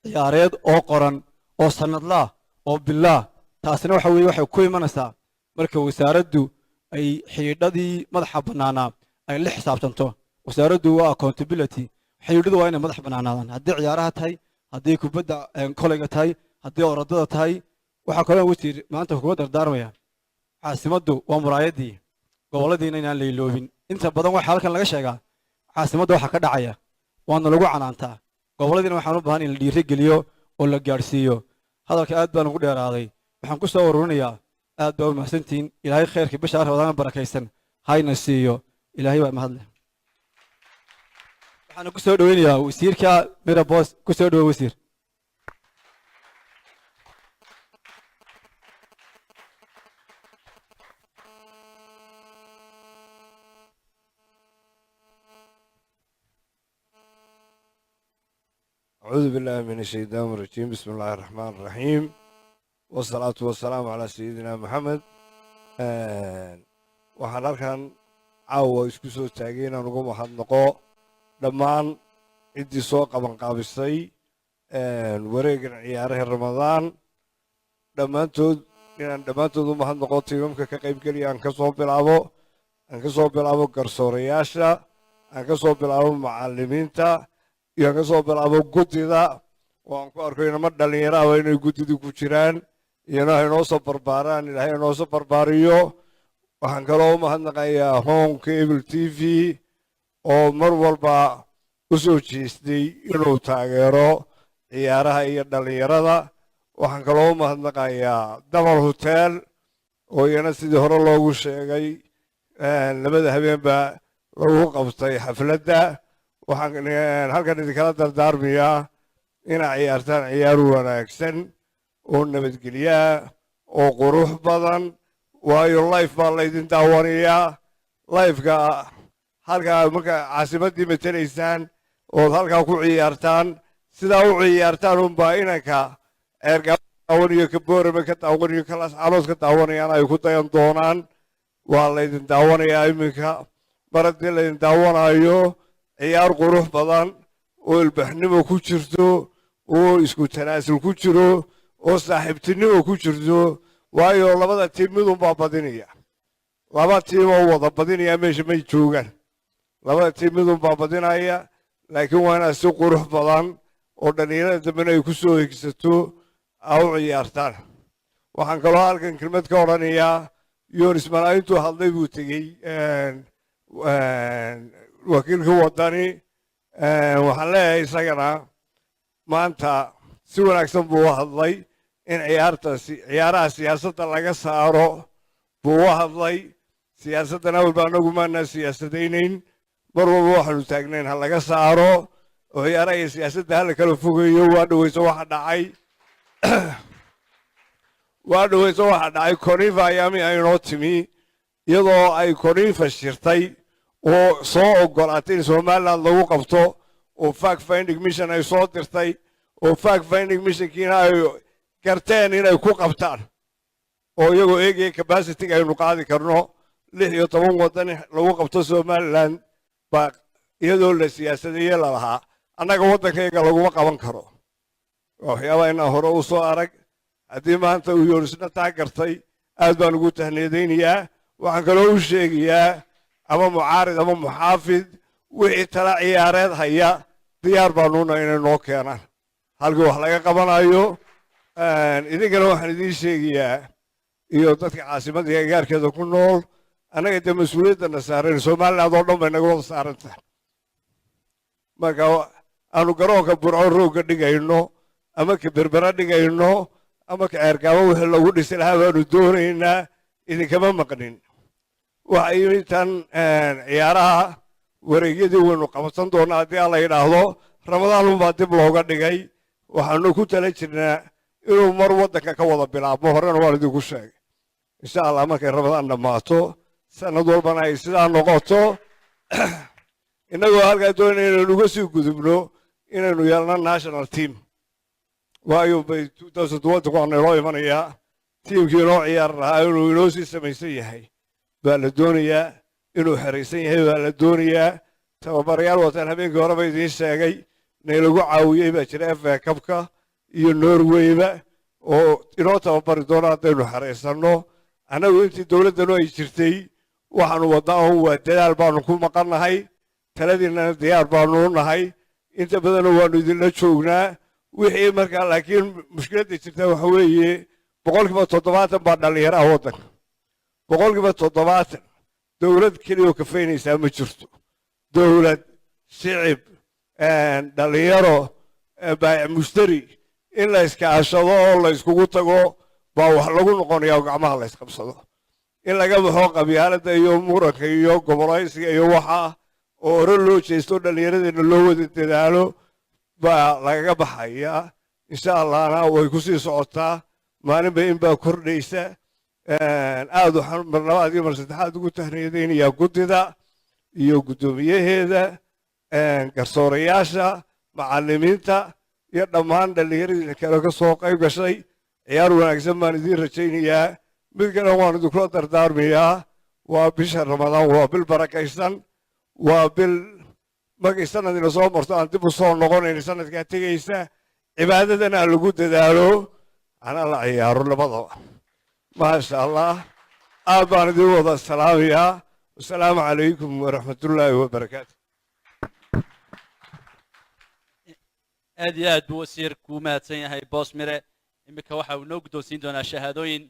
ciyaareed oo qoran oo sanadlaa oo bilaa taasina waxa weeye waxay ku imanaysaa marka wasaaraddu ay xidhiidhadii madaxa bannaanaa ay la xisaabtanto wasaaraddu waa accountability xidhiidhadu waa inay madax bannaanaadaan haddii ciyaaraha tahay haddii kubadda kolayga tahay haddii orodada tahay waxaa kaloo wasiir maanta kuma dardaarmaya caasimaddu waa muraayaddii gobolladiina inaan la iloobin inta badan waxaa halkan laga sheegaa caasimadda waxaa ka dhacaya waana lagu canaantaa gobolladiina waxaan u baahan in la dhiirigeliyo oo la gaadhsiiyo hadalka aad baan ugu dheeraaday waxaan ku soo ururinayaa aad baa u mahadsantihiin ilaahay khayrkii bisha ramadaan barakaysan hayna siiyo ilaahay baa mahadleh waxaan ku soo dhaweynayaa wasiirka mirabos ku soo dhawo wasiir أعوذ بالله من الشيطان الرجيم بسم الله الرحمن الرحيم والصلاة والسلام على سيدنا محمد waxaan halkan caawa isku soo taagay inaan uga mahadnaqo dhammaan ciddii soo qabanqaabisay wareegan ciyaaraha ramadaan dhammaantood u mahadnaqo tiimamka ka qaybgeliya aan ka soo bilaabo garsoorayaasha aan ka soo bilaabo macallimiinta iyo ka soo bilaabo guddida waan ku arko inama dhallinyaraaba inay guddidii ku jiraan iyana ha inoo soo barbaaraan ilaahay inoo soo barbaariyo waxaan kaloo u mahadnaqayaa home cable t v oo mar walba u soo jeestay inuu taageero ciyaaraha iyo dhallinyarada waxaan kaloo u mahadnaqayaa damal hotel oo iyana sidii hore loogu sheegay labada habeenba lagu qabtay xafladda waxaan halkan idinkala dardaarmayaa inaa ciyaartaan ciyaar wanaagsan oo nabadgelyaa oo qurux badan waayo life baa laydin daawanayaa lifeka halkaa marka caasimaddii matelaysaan ood halkaa ku ciyaartaan sidaa u ciyaartaan unbaa inanka ceergaabo ka daawanayo ka boorame ka daawanayo ka lascanood ka daawanayaan ay ku dayan doonaan waa laydin daawanayaa iminka mar haddii laydin daawanayo ciyaar qurux badan oo ilbaxnimo ku jirto oo isku tanaasul ku jiro oo saaxiibtinimo ku jirto waayo labada tiim midunbaa badinaya laba tiim oo wada badinaya meesha may joogaan labada tiim midunbaa badinaya laakiin waa inaad si qurux badan oo dhallinyarada dambena ay ku soo hegsato aa u ciyaartaan waxaan kaloo halkan kelmad ka odhanayaa yonis malaa intuu hadlay buu tegey wakiilka waddani waxaan leeyahay isagana maanta si wanaagsan buu u hadlay in ciyaaraha siyaasadda laga saaro buu u hadlay siyaasaddan awalba annagu maanaa siyaasadaynayn mar walba waxaanu taagnayn ha laga saaro oo ciyaaraha iyo siyaasadda hala kala fogeeyo waa dhoweyso waxa dhacay konifa ayaami aynoo timi iyadoo ay konifa shirtay oo soo ogolaatay in somaliland lagu qabto oo fact finding mission ay soo dirtay oo fact finding missionkiina ay garteen inay ku qabtaan oo iyagoo eegaya capacityga aynu qaadi karno 16 waddan lagu qabto somaliland baa iyadoo la siyaasadeeye lalahaa annaga waddankayga laguma qaban karo waxyaabaa inaan hore u soo arag haddii maanta uu yoonisna taa gartay aad baan ugu tahniyadaynayaa waxaan kaloo u sheegayaa ama mucaarid ama muxaafid wixii tala ciyaareed haya diyaar baanuuna inay noo keenaan halkii wax laga qabanayo idinkana waxaan idiin sheegayaa iyo dadka caasimadda agagaarkeeda ku nool annaga dee mas-uuliyaddana saareen somaliland oo dhan bay naga wada saaran tahay marka aanu garoonka burco roogga dhigayno ama ka berbera dhigayno ama ka ceergaabo wixii lagu dhisi lahaa baanu doonaynaa idinkama maqnin waxa yimid tan ciyaaraha wareegyadii waynu qabsan doonaa haddii alla yidhaahdo ramadaan unbaa dib looga dhigay waxaanu ku tala jirnaa inuu mar waddanka ka wada bilaabmo horena waan idinku sheegay insha allah markay ramadaan dhammaato sanad walbana ay sidaa noqoto innagoo halkaa doonaya inaynu uga sii gudubno inaynu yeelno national team waayo bay 2020 waana inoo imanayaa tiimkii inoo ciyaar lahaa inuu inoo sii samaysan yahay baa la doonayaa inuu xeraysan yahay baa la doonayaa tababarayaal wataan habeenkii horeba idiin sheegay naylagu caawiyey baa jira FA Cup-ka iyo Norway-ba oo inoo tababari doona haddaynu xeraysanno annagu intii dowladdanu ay jirtay waxaanu wadnaa oo waa dadaal baanu ku maqannahay taladiinnana diyaar baanu nahay inta badanna waanu idinla joognaa wixii markaa laakiin mushkiladda jirta waxa weeye 70% baa dhallinyaraha waddanka 70% dowlad keliya oo kafaynaysaa ma jirto dowlad shicib dhalinyaro baayac mushtari in la iskaashado oo la iskugu tago baa wax lagu noqonayaa oo gacmaha la isqabsado in laga baxo qabyaaladda iyo muranka iyo gobolaysiga iyo waxa oo hore loo jeesto dhallinyaradeenna loo wada dadaalo baa lagaga baxayaa insha allahna way ku sii socotaa maalinba in baa kordhaysa aad waxaan mar labaad iyo mar saddexaad ugu tahniyadaynayaa guddida iyo guddoomiyaheeda garsoorayaasha macallimiinta iyo dhammaan dhallinyaradii kale ka soo qayb gashay ciyaar wanaagsan baan idiin rajaynayaa mid kale waan idinkula dardaarmayaa waa bisha ramadaan waa bil barakaysan waa bil markay sanadina soo marto aan dib u soo noqonayn sanadkaa tegaysa cibaadadana lagu dadaalo ana la ciyaaro labadaba maasha allah aad baan idin wada salaamayaa wasalaamu calaykum waraxmatullaahi wabarakaatu aad iyo aad buu wasiir kuu mahadsan yahay boos mire iminka waxa uu noo guddoonsiin doonaa shahaadooyin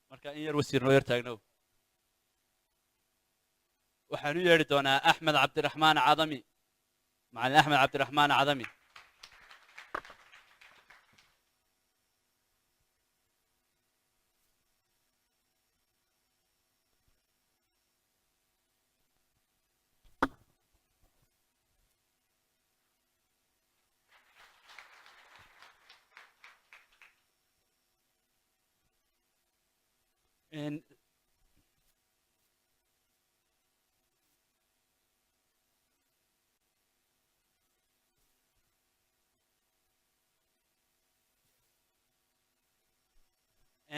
marka in yar wasiir noo yar taagnow waxaan u yeedhi doonaa axmed cabdiraxmaan cadami macalin axmed cabdiraxmaan cadami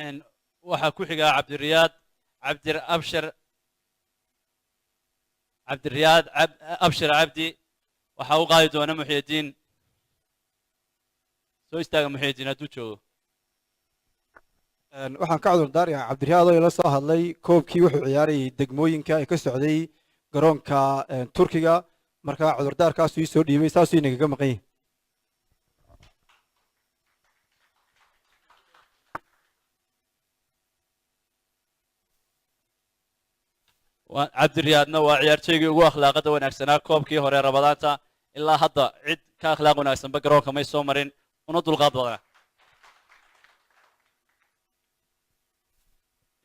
in waxaa ku xiga cabdiriyaad cabdir abshir cabdiriyaad abshir cabdi waxaa u qaadi doona muxyidiin soo istaaga muxyidiin hadduu joogo waxaan ka cudur daarayaa cabdiriyaad oo ila soo hadlay koobkii wuxuu ciyaarayay degmooyinka ee ka socday garoonka turkiga marka cudurdaarkaasuu ii soo dhiibay saasuu inagaga maqan yahay cabdiriyaadna waa ciyaartoygii ugu akhlaaqada wanaagsanaa koobkii hore rabadaanta ilaa hadda cid ka akhlaaq wanaagsanba garoonka may soo marin una dulqaad badana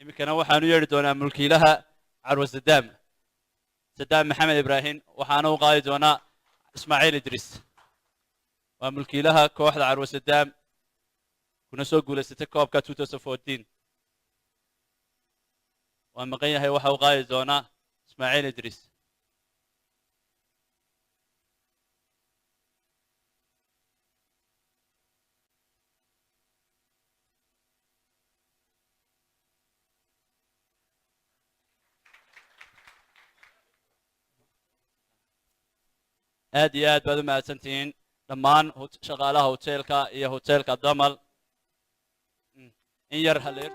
iminkana waxaan u yeedhi doonaa mulkiilaha carwo sadaam maxamed ibraahim waxaana u qaadi doonaa ismaaciil idriis waa mulkiilaha kooxda carwo sadaam kuna soo guulaysatay koobka 2014 waa maqan yahay waxa uu qaadi doonaa ismaaciil idriis aad iyo aad baad u mahadsantihiin dhammaan shaqaalaha hoteelka iyo hoteelka damal in yar haleer